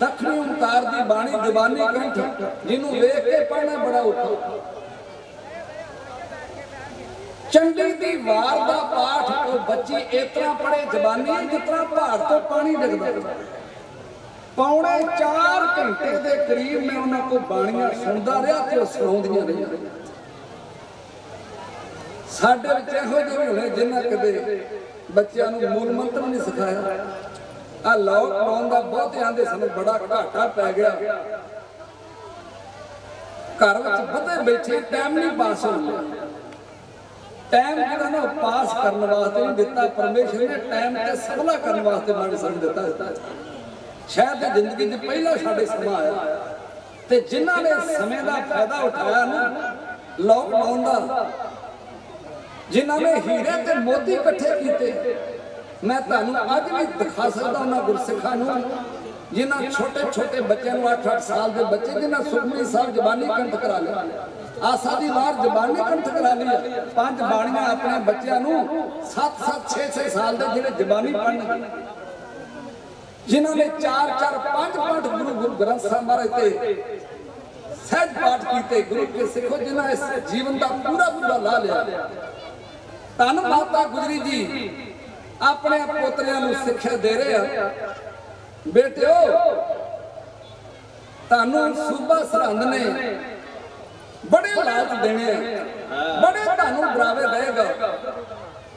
दक्षिणी ओंकार की बाणी जबानी कंठ जिन्हों वेख के पढ़ना बड़ा औखा। चंडी की वार का पाठ वो बच्ची इतना पढ़े जबानी जितना भार तो पानी डिगदा। पौने 4 घंटे के करीब मैं उन्होंने को बाणियां सुनता रहा तो सुनाउंदियां रही। साडे विच इहो जिहे होणे जिन्हां कदे बच्चों को मूल मंत्र नहीं सिखाया। आ लॉकडाउन का बहुत आंदे सन बड़ा घाटा पै गया। घर बदे बैठे टाइम नहीं पास हो टाइम जो ना पास करने वास्ते नहीं दिता परमेश्वर ने टाइम से सबला करने वास्ते मन समझ दिता। शायद जिंदगी में पहला साडे समा आया ते जिन्हां ने समय का फायदा उठाया ना लॉकडाउन का जिन्हां ने हीरे ते मोती इकट्ठे किए मैं तुहानूं अज भी दिखा सकदा उन्हां गुरसिखां नूं जिन्हां छोटे छोटे बच्चों 8-8 साल के बच्चे जिन्हां सुखमनी साहब जबानी कंठ करा लिया आसा दी वार जबानी कंठ करा लिया 5 बाणियां अपने बच्चों नूं 7-7 6-6 साल के जिहड़े जबानी पढ़न जिन्हां ने 4-4 5 गुरु ग्रंथ साहिब महाराज ते सहज पाठ किए गुरु के सिखो जिन्हां इस जीवन का पूरा ला लिया। धन माता गुजरी जी अपने पोतरियां नूं सिक्ख्या दे रहे हैं बेटिओ तानूं सूबा सरहंद ने बड़े लालच देने बड़े तानूं डरावे देगा।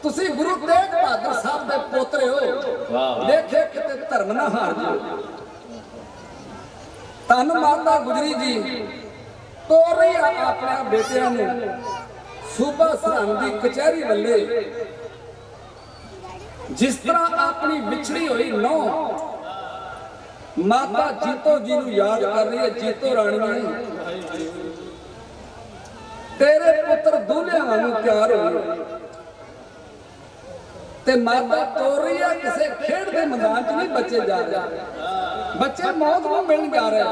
तुसी गुरु तेग बहादुर साहब दे पोतरे हो देखे किते धर्म ना हार जाओ। धन माता गुजरी जी तोर रही अपने बेटियां नूं सूबा सरहंद की कचहरी वल्ले जिस तरह अपनी विछड़ी हुई नौ माता जीतो जी नूं याद कर रही है। जीतो राणी तेरे पुत्र दूल्हे वांगू तैयार हो ते माता तोर रही है किसी खेड के मैदान च नहीं बच्चे जा रहे बच्चे मौत को मिलने जा रहे।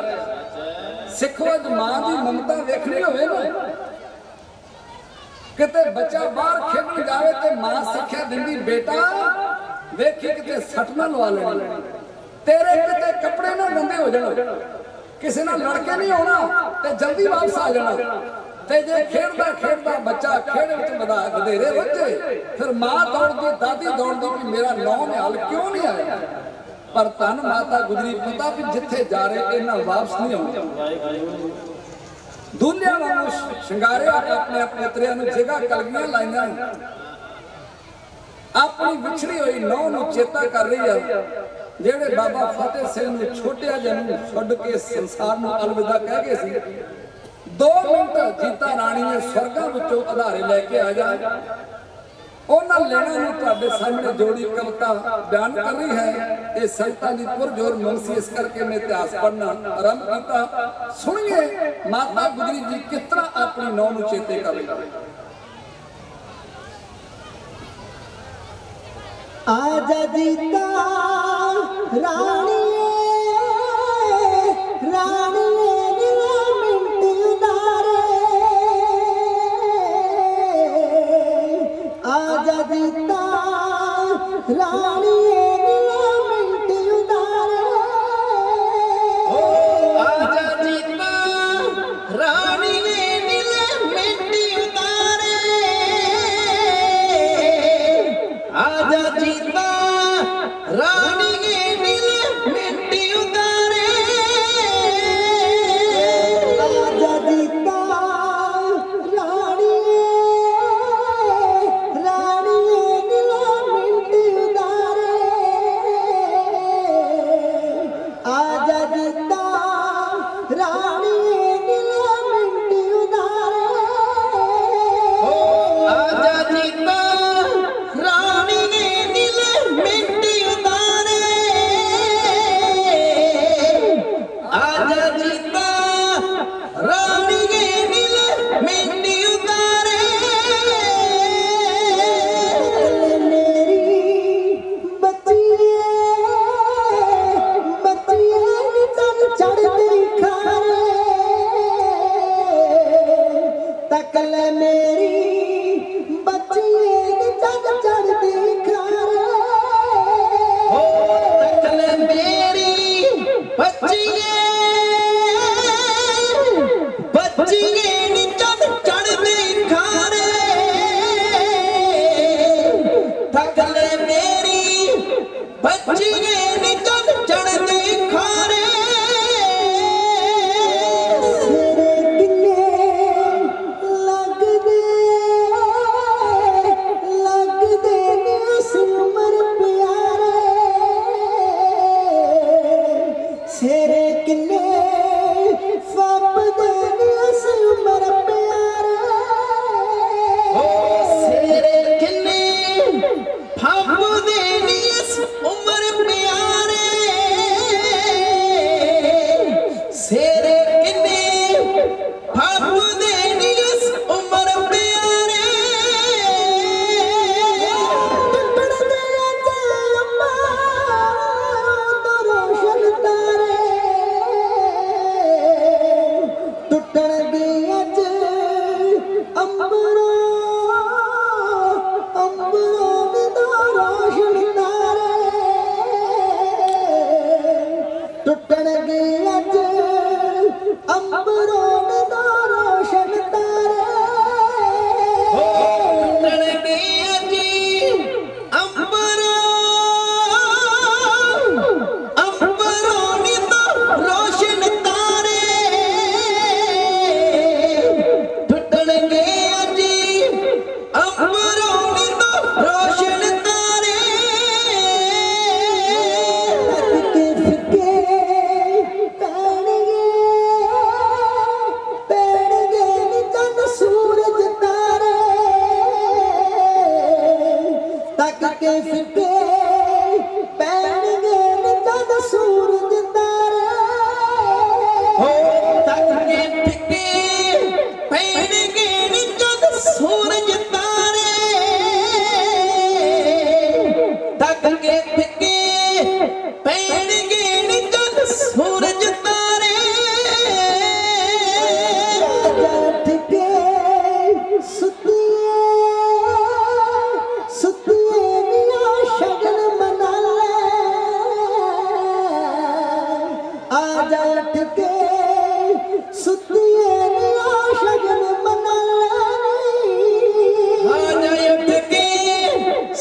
सिखो अज मां की ममता वेखनी होवे ना किते बच्चा बाहर खेडन जावे ते मां सिक्ख्या दिंदी बेटा वेखी किते सट ना लवा लेनी तेरे किते कपड़े ना गंदे हो जाण किसी नाल लड़के नहीं होना ते जल्दी वापस आ जाना ते जे खेडदा बच्चा खेड विच वधेरे बच्चे फिर मां दौड़दी दादी दौड़दी कि मेरा नौ निहाल क्यों नहीं आया। पर धन माता गुजरी पता भी जिथे जा रहे इन्हां वापस नहीं आउणा। दूल्हियां वांगू शिंगारे अपने पोतरियां नूं जगह कलगियां लाइयां अपनी विछड़ी हुई नौ नूं चेता कर रही है। जेड़े बाबा फतेह सिंह नूं छोटिया जिहा छड्ड के संसार नूं अलविदा कह गए सी 2 मिनट जीता राणी ने स्वर्गां विचों आधारे लैके आ जा उन्हां लेना नूं तुहाडे सामने जोड़ी कविता बयान कर रही है। ये संतां दी पुरजोर मुंसी इस करके मैं इतिहास पढ़ना आरंभ किया। सुनिए माता गुजरी जी किस तरह अपनी नौ नूं चेते कर रही। आजा जीता रानी रानी मिंट उतारे आजा जीता रानी मिंट उतारे आजा जीता रानी मिंट उतारे आजा जीता रानी मिंट उतारे आजा जीता मेरी बच्चिए चढ़ चढ़ती खारे तकल मेरी बच्चिए बच्चिए चढ़ चढ़ती खारे तकल मेरी बच्चिए चढ़ चढ़ती खारे सेरे किन्ने फप देनी उमर प्यारे सेरे किन्ने फप देनी उमर प्यारे सेरे किन्ने फप देनी उमर प्यारे टुटण दी अज अंबरों अंबरों दा रोशन तारे टुटण दी अज अंबरों दा रोशन तारे टुटण दी अज अंबरों अंबरों दा रोशन तारे टुटण गे अज अंबरों दा रोशन तारे फिके फिके पैणगे नी चंद सूरज तारे तक के फिके पैणगे नी चंद सूरज तारे तक के फिके पैणगे नी चंद सूरज तारे तक के फिके पैणगे नी चंद सूरज तारे जठ के सुतिए सुतिए निया शगन मना ले आ जठ के सुतिए निया शगन मना ले आजा उठ के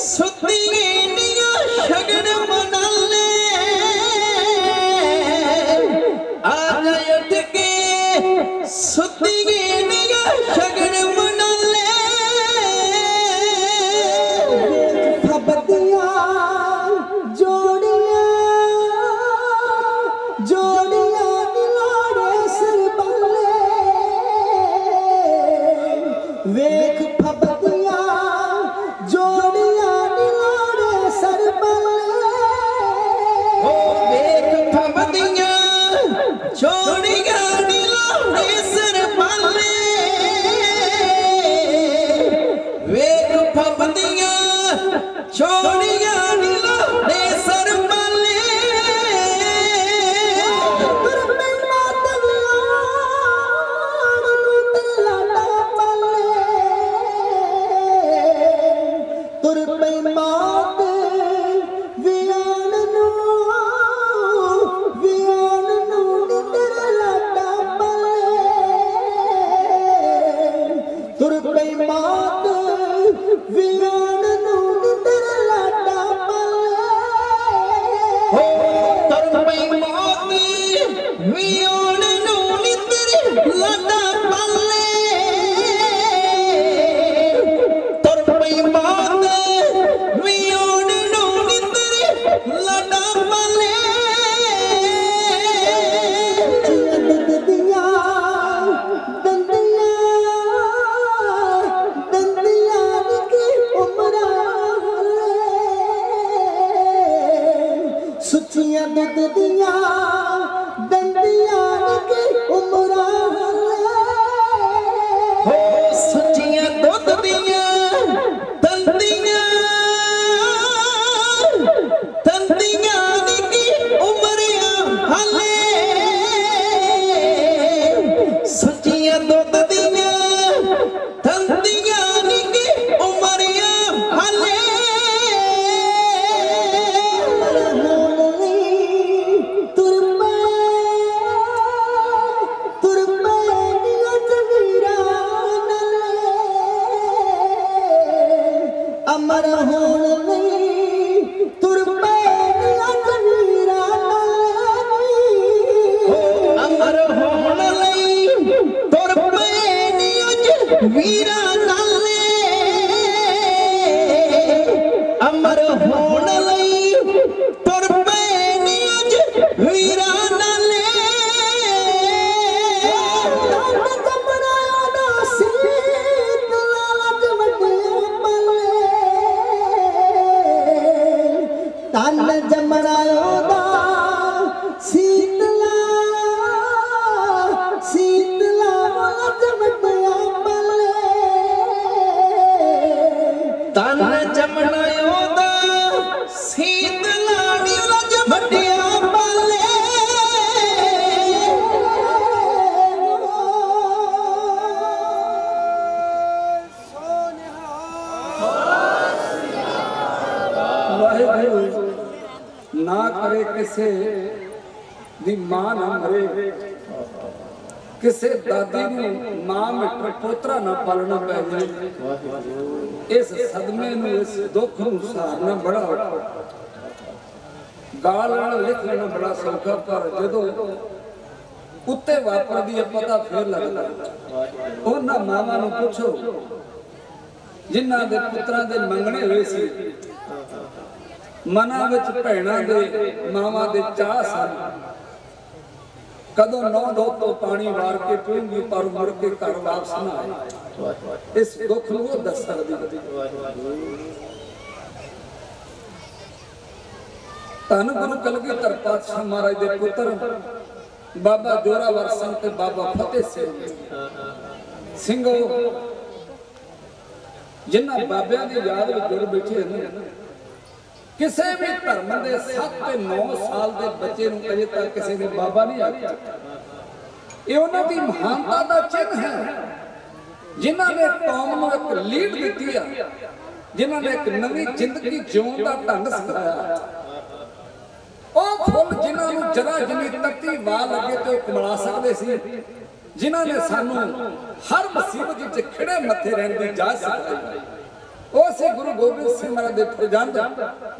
सुतिए निया शगन मना ले आजा उठ के सुतिए निया शगन मना ले फबदिया जोड़िया जोड़िया दिलाड़े सिर बल्ले वेख फबदिया जोड़िया दिलाड़े सर बल्ले वेख फबदिया जोड़िया दिलाड़े सिर पाले वेख फबदिया जोड़िया दिलाड़े सर पाले तुर पई मात वियान नू नितर लाटा पले तुर पई मात वियान नू नितर लाटा पले तुर पई मौत वियोन नू नितर लाटा पाले तुर पई मौत वियोन नू नितर लाटा पाले दिया दंदिया की उमरा सुचिया दुध दिया दंदिया की उमरा हो सच्चियां दुध दिया तंदियां तंदियां की उमरिया हले सच्चियां दुध दिया तंदियां अमर होण लई तुर पए अजमीरा अमर होण लई तुर पए अजमीरा नाले अमर होण लई तुर पए अजमीरा नाले तन जमरायो दा शीतला शीतला जमटिया मले तन जमरायो दा शीतला जमटिया मले ना करे किसे दी मां ना मरे किसे दादी नू मां मिट पोतरा ना पालना पै जाए इस सदमे नू इस दुख नू सहारना बड़ा गाल नाल लिख लेना बड़ा सौखा पर जदों उत्ते वापरदी है पता फिर लगदा उन्हां मावां नू पुछो जिन्हां दे पुत्रां दे मंगणे होए सी मना विच भैणां दे मावां दे चाह सन कदों नौ दो तो पानी वार के पीऊंगी पर मुड़ के घर वापस ना आए इस दुख नूं दस सकदी धन गुरु कलगीधर पातशाह महाराज दे पुत्र बाबा जोरावर सिंह ते बाबा फतेह सिंह जिन्हां बाबियां दी याद विच जुड़ बैठे ने किसी भी धर्म के 7 ते 9 साल के बच्चे नूं अजे तक किसी ने बाबा नहीं आख्या ये उन्हां दी महानता का चिन्ह है जिन्हां ने कौम नूं एक लीड दित्ती है जिन्हां ने एक नवी जिंदगी जीउण दा ढंग सिखाया ਉਹ ਫੁੱਲ ਜਿਨ੍ਹਾਂ ਨੂੰ ਜਰਾ ਜਿੰਨੀ ਤੱਤੀ ਵਾਹ ਲੱਗੇ ਤੇ ਉਹ ਕਮਲਾ ਸਕਦੇ ਸੀ ਜਿਨ੍ਹਾਂ ਨੇ ਸਾਨੂੰ ਹਰ ਮੁਸੀਬਤ ਵਿੱਚ ਖਿੜੇ ਮੱਥੇ ਰਹਿਣ ਦੀ ਇਜਾਜ਼ਤ ਦਿੱਤੀ ਉਹ ਸੀ ਗੁਰੂ ਗੋਬਿੰਦ ਸਿੰਘ ਮਹਾਰਾਜ ਦੇ ਫਰਜ਼ੰਦ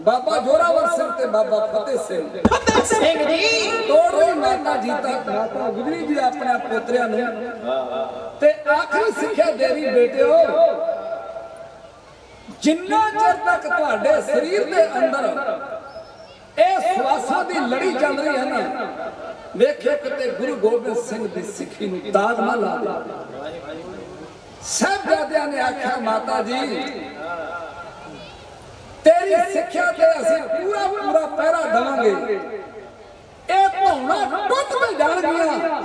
ਬਾਬਾ ਜੋਰਾਵਰ ਸਿੰਘ ਤੇ ਬਾਬਾ ਫਤਿਹ ਸਿੰਘ जी ਤੋੜੀ ਮਾਤਾ ਜੀ ਤੱਕ ਮਾਤਾ ਗੁਜਰੀ ਜੀ ਆਪਣੇ ਪੋਤਰਿਆਂ ਨੂੰ ਤੇ ਆਖਰੀ ਸਿੱਖਿਆ ਦੇਰੀ ਬੇਟਿਓ ਜਿੰਨਾ ਚਿਰ ਤੱਕ ਤੁਹਾਡੇ ਸਰੀਰ ਦੇ ਅੰਦਰ ਸਵਾਸਾਂ ਦੀ ਲੜੀ ਚੱਲ ਰਹੀ ਹੈ ਨਾ ਵੇਖਿਓ ਕਿਤੇ ਗੁਰੂ ਗੋਬਿੰਦ ਸਿੰਘ ਦੀ ਸਿੱਖੀ ਨੂੰ ਦਾਗ ਨਾ ਲਾ ਦੇ ਸਾਹਿਬਜ਼ਾਦਿਆਂ ਨੇ ਆਖਿਆ ਮਾਤਾ ਜੀ ਤੇਰੀ ਸਿੱਖਿਆ ਤੇ ਅਸੀਂ ਪੂਰਾ ਪੂਰਾ ਪਹਿਰਾ ਦੇਵਾਂਗੇ ਇਹ ਧੌਣਾ ਟੁੱਟ ਤੇ ਜਾਣਗੀਆਂ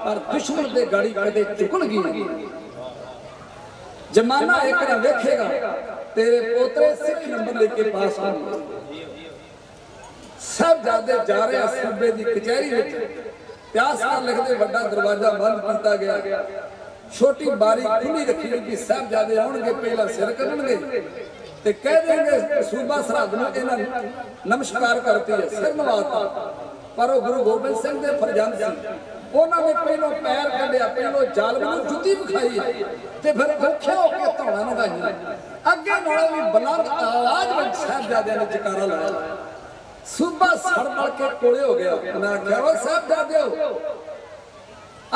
ਪਰ ਦੁਸ਼ਮਣ ਦੇ ਗਾੜੀ ਕਦੇ ਝੁਕਣਗੀਆਂ ਜਮਾਨਾ ਇੱਕ ਨਾ ਵੇਖੇਗਾ तेरे पोतरे सिख नंबर लेके पास होंगे सब जाते जा रहे सूबे की कचहरी प्यास कर लिखते बड़ा दरवाजा बंद किया गया छोटी बारी खुली रखी कि साहबजादे आउणगे पहला सिर कढ़णगे ते कह देंगे सूबा सरहद नूं नमस्कार करती है सिर नवाता पर वो गुरु गोबिंद सिंह दे फरजंद सी उन्होंने पहलों पैर कढ़िया पहलों जालम नूं जुत्ती विखाई ते फिर औखे होके धौणा नगाईयां अगे नालों भी बुलंद आवाज विच साहबजादियां ने जकारा लाया सूबा सड़ मल के कोले हो गया उन्हें आख्या वो साहबजादिओ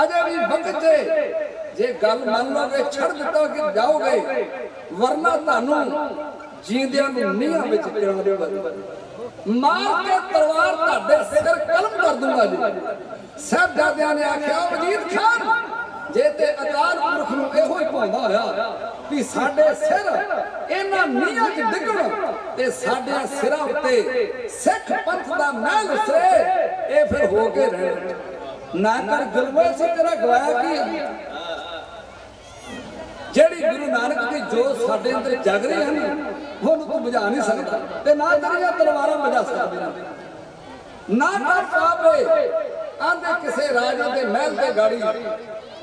अजे भी वक्त जे गल मान लोगे छड़ दिता कि जाओगे वरना तानू जींदियां नूं नीहां विच गिरा देवांगा मार के तलवार तुहाडे सिर कलम कर दूंगा जी साहबजादियां ने आख्या वजीर खान जे ते अकाल पुरख नूं इहो ही भांदा होया कि साडे सिर इन्हां नीहां च डिगण ते साडे सिरां उत्ते सिख पंथ दा महल उसरे ए फिर हो के रहण ना कर गुलवे से तेरा गवाया की जेड़ी गुरु नानक दी जो साडे अंदर जग रही है ना ਉਹਨੂੰ ਤੂੰ ਬੁਝਾ ਨਹੀਂ ਸਕਦਾ ਤੇ ਨਾ ਤੇਰੀਆਂ ਤਲਵਾਰਾਂ ਬੁਝਾ ਸਕਦੀਆਂ ਨਾ ਕਰ ਪਾਵੇ ਆਂਦੇ ਕਿਸੇ ਰਾਜੇ ਦੇ ਮਹਿਲ ਤੇ ਗਾੜੀ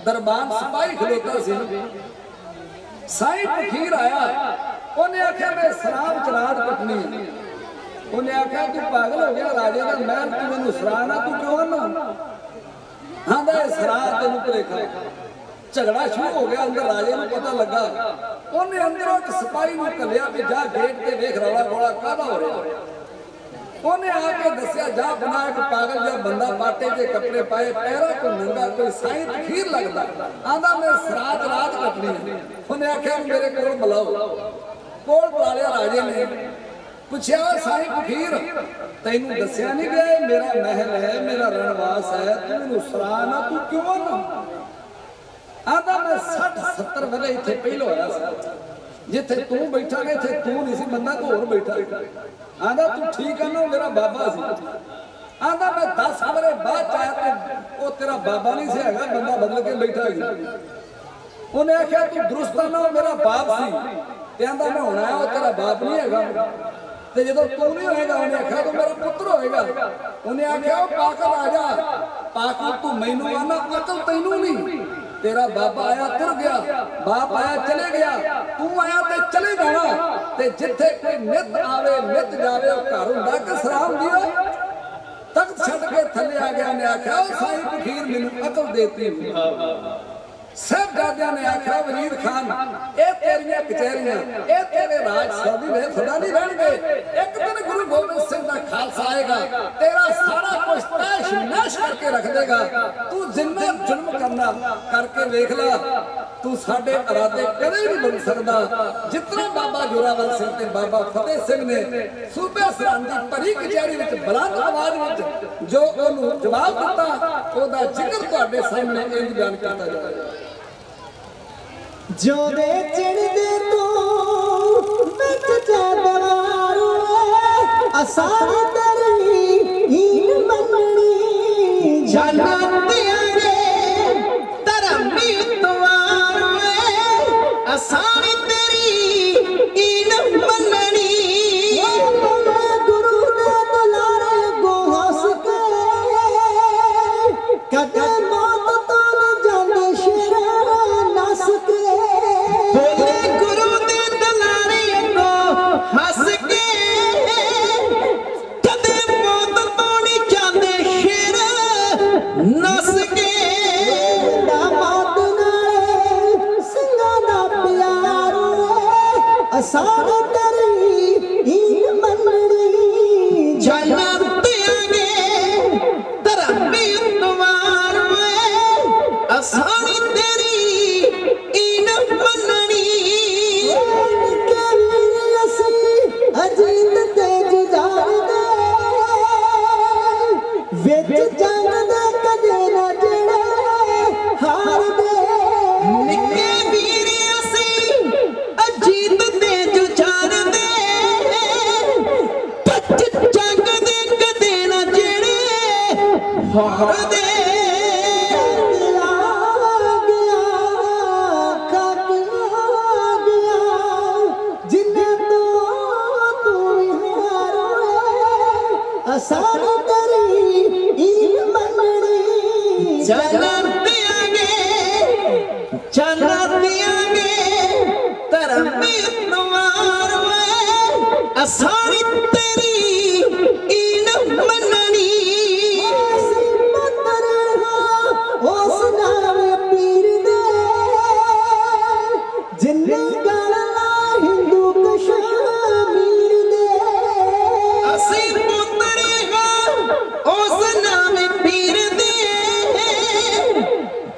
ਦਰਬਾਰ ਸਿਪਾਹੀ ਖਲੋਤਾ ਸੀ ਸਾਈਂ ਫਕੀਰ ਆਇਆ ਉਹਨੇ ਆਖਿਆ ਮੈਂ ਸ਼ਰਾਬ ਚਰਾਦ ਕੱਟਣੀ ਉਹਨੇ ਆਖਿਆ ਤੂੰ ਪਾਗਲ ਹੋ ਗਿਆ ਰਾਜੇ ਦਾ ਮਹਿਲ ਤੂੰ ਮੈਨੂੰ ਸ਼ਰਾਬ ਨਾ ਤੂੰ ਕਿਉਂ ਨਾ ਆਂਦਾ ਸ਼ਰਾਬ ਤੈਨੂੰ ਭੁਲੇਖਾ झगड़ा शुरू हो गया अंदर राजे को पता लगा उन्हें अंदरों एक सिपाही को कलिया भी जा गेट ते वेख रौला गोला कादा हो रहा उन्हें आके दसिया जा बना एक पागल जा बंदा पाटे के कपड़े पाए पैरा को नंगा कोई साईं खीर लगदा आंदा मैं सरात रात कटनी उन्हें आख्या मेरे कोल बुलाओ कोल बुला लिया राजे ने पूछा साईं फकीर तेनू दसिया नहीं गया मेरा महल है मेरा रणवास है तू सरा ना तू क्यों ना आंदा मैं 60-70 वरे इत्थे पहलो होया सा जिथे तू बैठा ने इत्थे तू नहीं सी बंदा को होर बैठा आंदा तू ठीक है ना मेरा बाबा सी आंदा मैं 10 वरे बाद आया ते ओ तेरा बाबा नहीं सी हैगा बंदा बदल के बैठा गया उन्हें आख्या तू दुरुस्त ना मेरा बाप सी ते आंदा मैं हुण आया तेरा बाप नहीं हैगा ते जदों तू नहीं होएगा उन्हें आख्या तो मेरा पुत्र होएगा उन्हें आख्या ओ पागल आ जा पागल तू मैनू आना अकल तैनू नहीं तेरा बाबा आया तुर गया बाप आया चले गया तू आया ते चले जाना ते जिथे कोई नित आवे नित जावे ओ घर हुंदा कि सलाम दियो तख्त छड़ के थले आ गया ने आख्या ओ साईं फकीर मैनू अकल देती साहबजादियां ने आख्या वजीर खान ए तेरियां कचहरियां ए तेरे राज सदी में सदा नहीं रहणगे एक दिन गुरु गोबिंद सिंह दा खालसा आएगा तेरा सारा कुछ तैश नैश करके रख देगा तू जिन्ना जुल्म करना करके देख ला तू साडे इरादे कदे नहीं बन सकदा जितना बाबा जोरावर सिंह ते बाबा फतेह सिंह ने सूबे सरान दी भरी कचहरी विच बुलंद आवाज विच जो ओनू जवाब दिता ओदा जिक्र तुहाडे सामने इंज बयान करता जाएगा जो दे चढ़दे तो विच चादवारो असार तेरी हीन मननी जन्नत आगे धर्मी तवार असार तेरी हीन मननी गुरु दे दुलारे को हंस के कदे मौत तो न जाने शेर नस के बोले गुरु दे दुलारे को हंस के कदे मौत तो नहीं जाने शेर नस के दामाद नाले सिंगा दा प्यार असार तेरी हीन मननी जन्नत आगे धर्मी तवार असार तेरी हीन मननी अजीत तेज जाने विच जंग दे कदे ना जड़े हार दे निके वीर असी अजीत दे जुझार दे पच जंग दे कदे ना जड़े हार दे असार तेरी हीन मननी जन्नत आगे धर्मी तवार असार तेरी हीन मननी उस नाम पीर दे जिन्ने गाला हिंदू कश्मीर दे असी पुत्र उस नाम पीर दे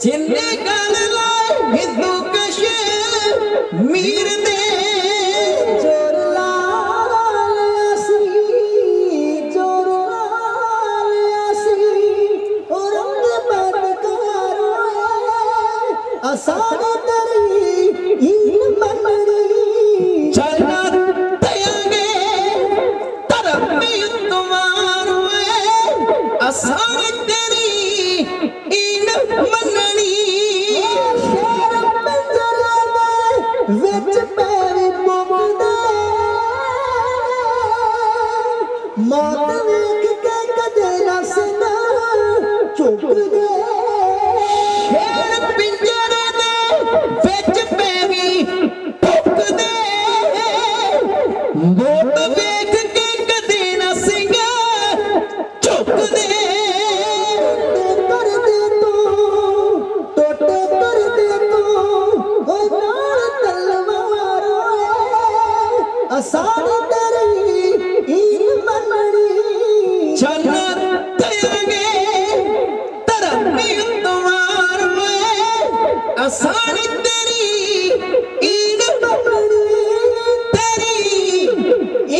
जिन्ने गल लाए हिंदू कश्मीर दे जोर लाल आसी औरंगाबाद कारो असार तेरी हीन मननी जन्नत आगे धर्मी तवार असार तेरी हीन मननी शेर पंजरे दे विच पैरी मुमदे मौत वेख के कदे ना सदा चुप दे शेर पिंजरे दे विच पैवी भुक दे मौत वेख के कदे ना सिंगा चुक दे टोटे कर दे तू असानी तेरी ईद मननी चल देंगे धर्मी तुम्हार में असानी तेरी ईद मननी तेरी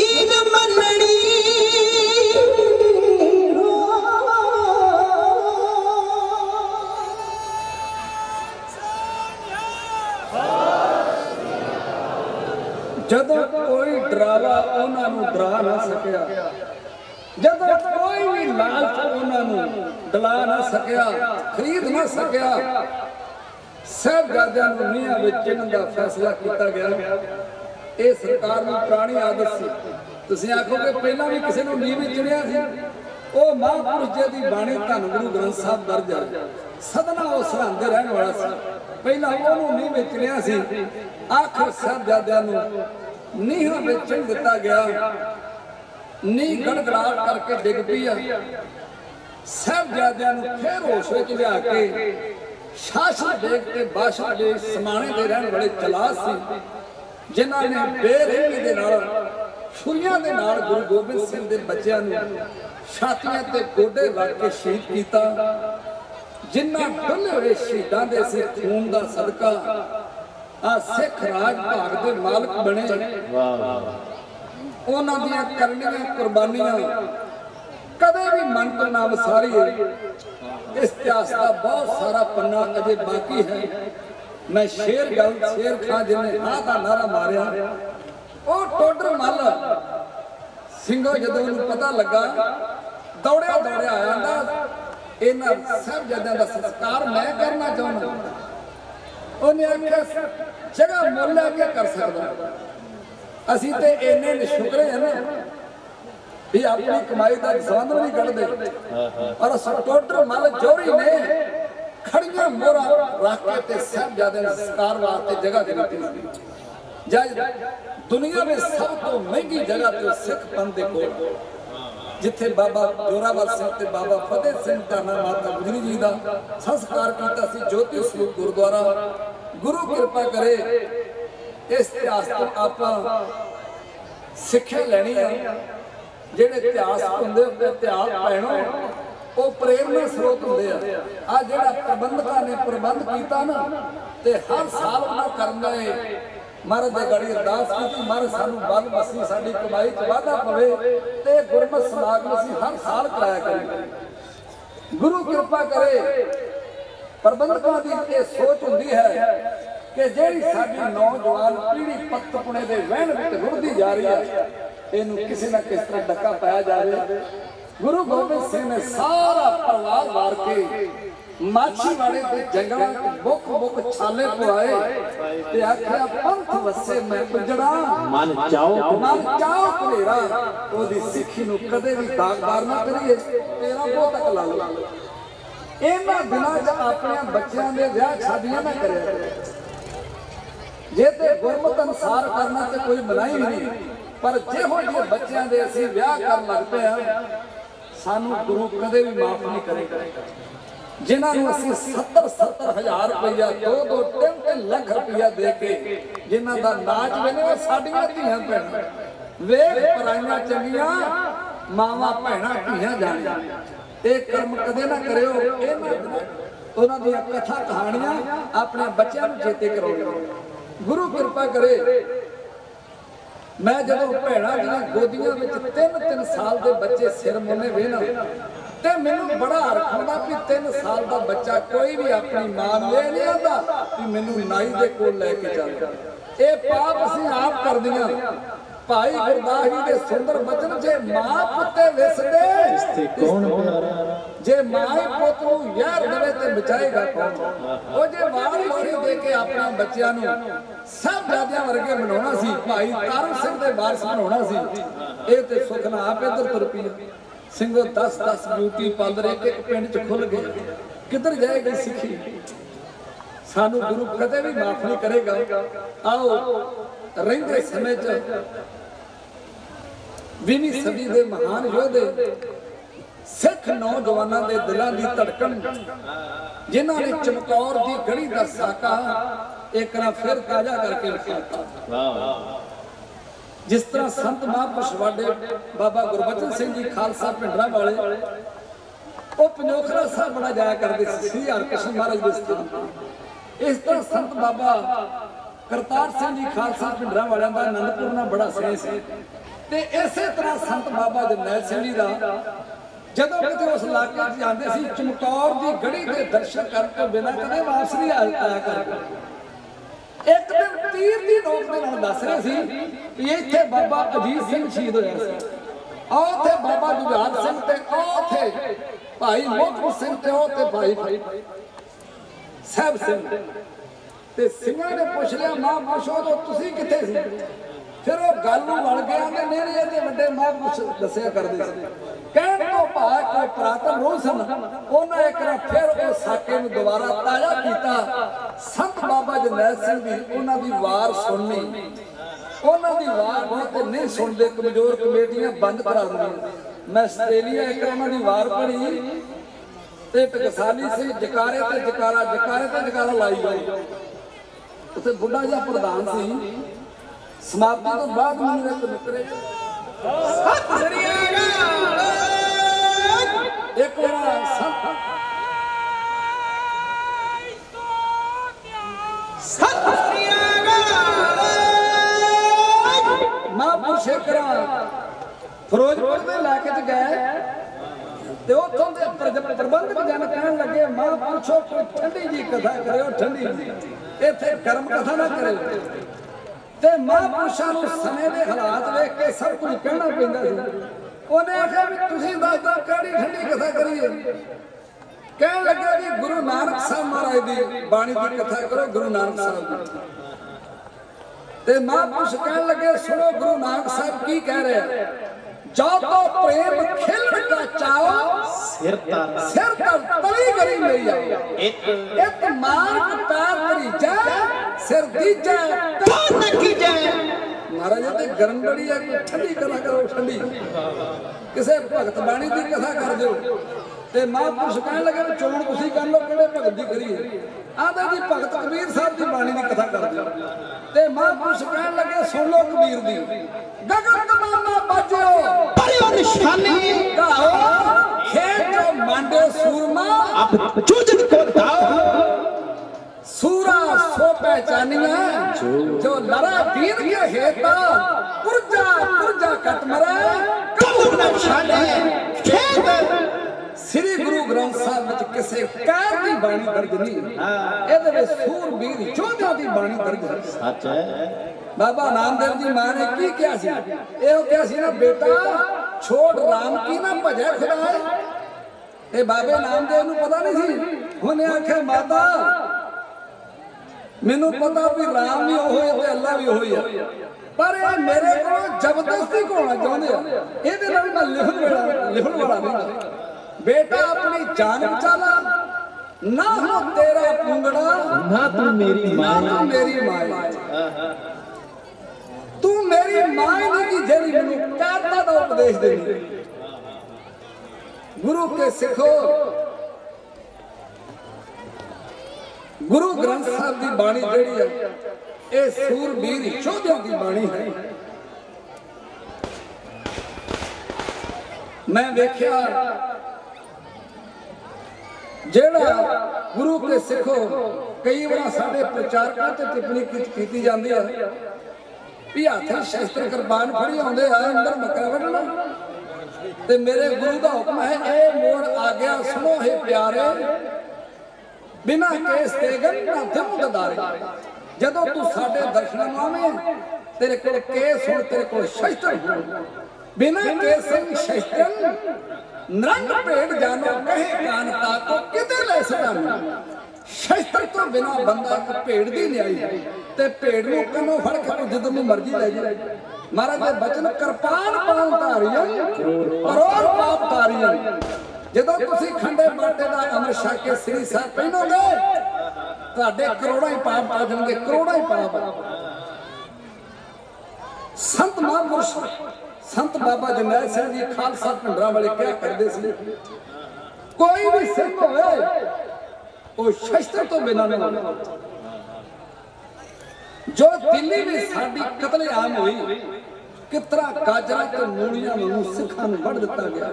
ईद मननी जदों कोई डरावा उन्होंने डरा ना सकिया, जदों कोई भी लालच उन्होंने डला ना सकिया, खरीद ना सकिया, साहिबजादियां नूं नीहां विच चिणन दा फैसला किया गया। ये सरकार की पुरानी आदत सी। तुसीं आखोगे पहलां भी किसी नूं नींह विच चिणिया सी, वो महापुरुष जी की बाणी धन गुरु ग्रंथ साहब दर्ज है, सदना वो सरहद रहने वाला सी। पहला उन्होंने नींह विच चिणिया सी, आखिर साहिबजादियां नूं नीहां विच चिण दिता गया। नींह गड़गड़ा करके डिग पई। साहिबजादियां नूं फिर होश विच लिया के शासन देख के बादशाह दे समाने दे रहने वाले चलाक सी, जिन्हां ने बेरहमी दे नाल छुरियां दे नाल गुरु गोबिंद सिंह दे बच्चियां नूं छातियां ते गोडे लग के शहीद किया। जिन्हां डुल्ले होए शहीदां दे सी खून दा सदका आ सिख राज भाग दे मालक बने। उन्हां दीयां करनियां कुर्बानियां कदे भी मन तो ना विसारीए। इस इतिहास का बहुत सारा पन्ना अजे बाकी है। मैं शेर खां जिन्हें हाँ का नारा मारिया, वो टोडर मल सिंघो जदों उन्हें पता लगा दौड़िया दौड़िया आया ना, इन्हां साहिबजादियां दा संस्कार मैं करना चाहना। उन्हें आख्या जगह मुल है क्या कर सकदा, असीं ते इन्ने निशुकरे हैं ना भी अपनी कमाई का संबंध नहीं करते। और उस टोडर मल जोरी ने खड़ियां मोहरा रख के ते साहिबजादे दे संस्कार वास्ते जगह खरीदी। दुनिया में सब तो महंगी जगह ते सिख पंथ दे कोल जिथे बाबा जोरावर सिंह ते बाबा फतेह सिंह धरना माता गुजरी जी का संस्कार किया सी। ज्योति स्वरूप गुरुद्वारा गुरु कृपा करे इस इतिहास तो आप सिक्ख्या लैनी है। ਜਿਹੜੇ ਇਤਿਹਾਸ ਹੁੰਦੇ ਇਤਿਹਾਸ ਪੈਣੋ ਉਹ ਪ੍ਰੇਰਨਾ ਸਰੋਤ ਹੁੰਦੇ ਆ। ਜਿਹੜਾ ਪ੍ਰਬੰਧਕਾਂ ਨੇ ਪ੍ਰਬੰਧ ਕੀਤਾ ਨਾ ਤੇ ਹਰ ਸਾਲ ਉਹਨਾਂ ਕਰਦਾ ਏ ਮਹਾਰਾਜ ਦੇ ਗੜੀ ਅਰਦਾਸ ਕੀਤੀ, ਮਹਾਰਾਜ ਸਾਨੂੰ ਬਲ ਬਸੀ ਸਾਡੀ ਕਮਾਈ 'ਚ ਵਾਧਾ ਪਵੇ ਤੇ ਗੁਰਮਤਿ ਸਮਾਗਮ ਅਸੀਂ ਹਰ ਸਾਲ ਕਰਾਇਆ ਕਰੀਏ। ਗੁਰੂ ਕਿਰਪਾ ਕਰੇ ਪ੍ਰਬੰਧਕਾਂ ਦੀ ਇਹ ਸੋਚ ਹੁੰਦੀ ਹੈ ਕਿ ਜਿਹੜੀ ਸਾਡੀ ਨੌਜਵਾਨ ਪੀੜ੍ਹੀ ਪੱਤਪੁਣੇ ਦੇ ਵਹਿਣ ਵਿੱਚ ਰੁੜਦੀ ਜਾ ਰਹੀ ਹੈ, इनू किसी ना किस तरह डका पाया जाए। गुरु गोबिंद सिंह ने सारा परिवार वार के माछीवाड़े के जंगलों बुक बुक छाले पवाए ते आख्या पंथ वसे मैं उजड़ा मन चाओ कलेरा ओदी सिੱਖੀ ਨੂੰ कदे भी दागदार ना करिए, तेरा बहुत तक ला लो। इन्हां दिनां 'च अपने बच्चों के विआह शादियां ना करिया जे ते गुरमत अनुसार करना ते कोई मनाही नहीं, पर जिहो जे बच्चों के असीं विआह कर लग पे हैं सानू गुरु कदे भी माफ नहीं करेगा। जिन्हां नूं असीं 70 हज़ार रुपया 2-3 लाख रुपया दे के जिन्हां दा नाच बने वो साडियां धीआं भैणां वेख पराइयां चंगियां मावां भैणां धीआं जाणियां। ये कर्म कदे ना करियो। उन्हां दी कथा कहानियां अपने बच्चों नूं चेते कराओ। गुरु कृपा करे मैं जदों भैणां दीआं गोदियां विच 3-3 साल के बच्चे सिर मुन्ने वेहना ते मैनूं बड़ा हरख आउंदा भी 3 साल का बच्चा कोई भी अपनी मां ले नहीं आंदा भी मैनूं नाई दे कोल लैके चल। ये पाप असीं आप करदियां। भाई गुरदास जी के सुंदर बचन जे मां पुत्ते विसदे कौन जे मां ही पुत नूं यार देवे ते बचाएगा कौन। ओ जे वारी दे के अपने बच्चों नूं साहिबजादियां वर्गे बनाउणा सी, भाई तारू सिंह दे वारिस बनाउणा सी, ये ते सुख ना आप इधर तुर पई। ਸਿੰਘੋ 10-10 ब्यूटी पार्लर एक पिंड च खुल गए, किधर जाएगी सिੱਖੀ। सानू गुरु कदे भी माफ नहीं करेगा। आओ रहिंदे समय च 20वीं सदी के महान योधे सिख नौजवानों के दिलों की धड़कन जिन्हों ने चमकौर की गढ़ी का साका एक बार फिर ताजा करके रखा। जिस तरह संत महापुरुष वाडे बाबा गुरबचन सिंह जी खालसा पिंडरा वाले वो पंजोखरा साहब बड़ा जाया करते श्री हरकृष्ण महाराज के स्थान। इस तरह संत बाबा करतार सिंह जी खालसा पिंडरा वालों का आनंदपुर नाल बड़ा स्नेह सी। ते इसे तरह संत बाबा जरनैल सिंह जी का जदों किते उस इलाके जाते सी चमकौर की गढ़ी के दर्शन करने तो बिना कदे वापस नहीं आया करते। एक दिन तीर की नोक के नाल दस रहे सी कि इत्थे बाबा अजीत सिंह शहीद होया सी, आ उत्थे बाबा जुझार सिंह ते आ उत्थे भाई मोहकम सिंह ते ओ ते भाई साहब सिंह ते सिंघां ने पुछ लिया महापुरुषो तो तुसीं कित्थे सी? फिर वो गल नूं वल गया कि मेरे ते वड्डे महापुरुष दस्सिया करदे सी। कहण तो भाव कोई पुरातन रूह सन उन्हें एक बार फिर उस साके नूं दोबारा ताजा कीता। संत बाबा जरनैल सिंह दी उन्हां दी वार सुननी, उन्हां दी वार बहुत नहीं सुनदे, कमजोर कमेटियां बंद करा दिंदियां। मैं आस्ट्रेलिया एक उन्हां दी वार पढ़ी ते टकसाली से जकारे ते जकारा लाई गई। उत्थे बुढ़ा जिहा प्रधान सी। समाप्ति तो बाद मैनूं एक मित्रे सत श्री अकाल एक बार सत श्री अकाल महापुरुष फिरोजपुर के इलाके च गए ते उत्थों दे प्रबंधक जन कहन लगे महापुरुषो कोई ठंडी जी कथा करो, ठंडी इत्थे गर्म कथा ना करे। ते महापुरुषां नूं समय दे हालात वेख के सब कुछ कहना पैंदा सी। उन्हें आख्या भी तुसीं दस दो किहड़ी ठंडी कथा करिए। कहण लगे भी गुरु नानक साहब महाराज दी बाणी दी कथा करो, गुरु नानक साहब ते महापुरुष कहण लगे सुनो गुरु नानक साहब की कह रहे हैं। जो तो प्रेम खिलन का चाओ सिर तर तली करी मेरी आओ, एक मार्ग पैर करी जाए सिर दीजे तो न कीजे। महाराज ते गर्म बड़ी है, कोई ठंडी कथा करो, ठंडी किसे भगत बाणी की कथा कर दो। ते महापुरुष कहने लगे चोण तुसीं कर लो किहड़े भगत दी करिए। आंदा जी भगत कबीर साहब की बाणी की कथा कर दो। ते महापुरुष कहने लगे सुन लो कबीर दी। गगन तमामा बाजो परियो निशानी गाओ, खेत जो मांडे सूरमा अब जूझन को दाओ। सूरा सो पहचानिया जो लड़ा दीन के हेता, पुरजा कट मरे कबूल न छाने खेत। श्री गुरु ग्रंथ साहब विच किसे कार दी बाणी दर्ज नहीं, इहदे विच सूरबीर योद्धा दी बाणी दर्ज है। सच है। बाबा नामदेव जी मां ने की किया सी? एहो किया सी ना बेटा छोड़ राम की ना भजे खुदाए। ए बाबे नामदेव नूं पता नहीं सी। उन्हें आख्या माता मैनू पता भी राम भी ओहो है ते अल्लाह भी ओहो है, पर ये मेरे को जबरदस्ती होना चाहते हैं। इहदे नाल मैं लिखण वाला नहीं। बेटा अपनी जान बचाला, ना हो तेरा पुंगड़ा ना तू मेरी मां। तू मेरी मां नहीं जेरी मैनू कहता दा उपदेश देनी। गुरु के सिखो, गुरु ग्रंथ साहब की बाणी जेड़ी है ये सूरबीर योद्धा की बाणी है। मैं देखिया जेड़ा गुरु के सिखो कई बार साडे प्रचारकों ते टिप्पणी की जाती है भी हाथ शस्त्र कृपान फड़ी आउंदे आ अंदर मक्का वढना। ते मेरे गुरु का हुक्म है ए मोड़ आ गया सुनो हे प्यारे, बिना केस तेगन ना दिम गदारे। जदों तू साडे दर्शनां नूं आवें तेरे कोल केस होण, तेरे कोल शस्त्र होण। बिना केसन शस्त्रन नरंग भेड़ जानो कहे कान ताको किते ले सदाना। शस्त्र तो बिना बंदा एक भेड़ दी न्याई ते भेड़ नूं कन्नों फड़ के जिद्द नूं मर्जी ले जाए। महाराज दे बचन कृपान पान धारियन करोड़ पाप धारियन। जदों तुसीं खंडे बाटे दा अमर छक के श्री साहब पहनोगे तुहाडे करोड़ां ही पाप आ जाणगे, करोड़ां ही पाप। संत महापुरुष संत बाबा जरनैल सिंह जी खालसा पिंडरा वाले क्या करते थे? कोई भी सिंह होवे वो शस्त्र तो बिना नहीं। जो दिल्ली में साडी कतलेआम हुई कितना गाजरा ते मूलियां वांगू सिखां नूं वढ़ दिता गया।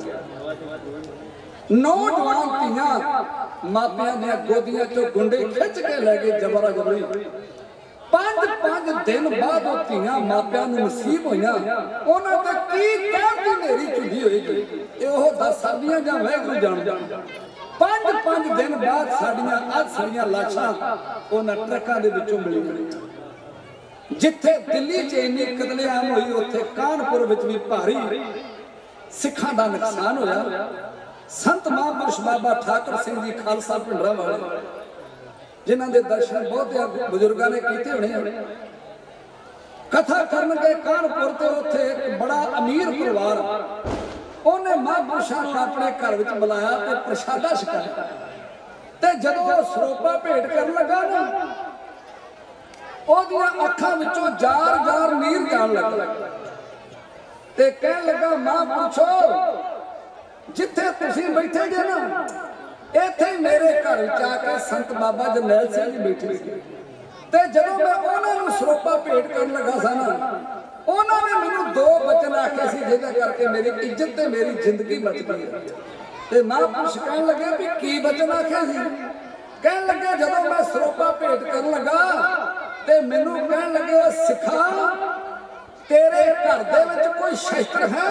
नौजवान धीआं मापियां दियां गोदियां चों गुंडे खिच के लै गए जबरा जबरी। 5 दिन बाद वो धीआं मापियां नूं नसीब होईयां, उन्हां ते की कहण दी नेरी झुंडी होएगी इहो दस सकदियां जां वाहिगुरू जाणदा। 5 दिन बाद साडियां अज साडियां लाशां उन्हां ट्रकां दे विचों मिलीਆਂ। जिथे दिल्ली च इन्नी कतलेआम हुई उत्थे कानपुर विच भी भारी सिखां दा नुकसान होया। संत महापुरुष बाबा ठाकुर सिंह जी खालसा भिंडरा वाले जिन्हां दे दर्शन बहुत बुजुर्गां ने कीते होने, कथा करन गए कानपुर ते उत्थे एक बड़ा अमीर परिवार उन्हें महापुरुषां नूं अपने घर विच बुलाया ते प्रसादा छकाया। ते जदों सरोपा भेंट करन लगा ना ओदियां अखां विचों जार जार नीर जाण लगा ते कहण लगा महापुरुषो जिथे तुसीं बैठे जे ना इत्थे मेरे घर विच आके संत बाबा जरनैल सिंह जी बैठे सी ते जदों मैं उन्हां नूं सरोपा भेंट करन लगा सा ना उन्होंने मैनू 2 वचन आखे सी जिहदे करके मेरी इज्जत ते मेरी जिंदगी बच गई है। ते महापुरुष कहन लगे भी की वचन आखे सी? कहन लगे जदों मैं सरोपा भेंट करन लगा ते मैनू कहन लगे सिखा तेरे घर दे विच कोई शस्त्र है?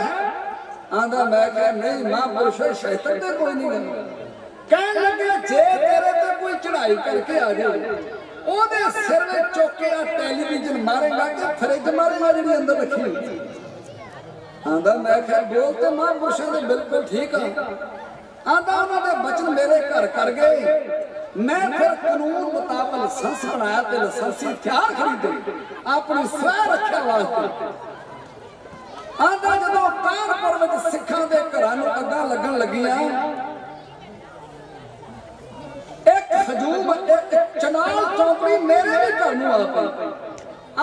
आंदा मैं कहा नहीं महापुरुष शस्त्र ते कोई नहीं है। कहन लगे जे तेरे ते कोई चढ़ाई करके आ जाए ओदे सिर में चौके टेलीविजन मारेगा कि फ्रिज मारेगा जी अंदर रखी। आंदा मैं क्या बोलते महापुरुषों ने बिल्कुल ठीक है। आंदा उन्होंने वचन मेरे घर कर गए, मैं फिर कानून मुताबिक लाइसेंस बनाया ते लाइसेंसी हथियार खरीदे अपनी सलाह रखा वास्ते। आंदा जदों कानपुर विच सिखां दे घरां नूं अग्गां लगन लगियां एक हजूम एक चनाल चौकड़ी मेरे भी घर नूं आ पई।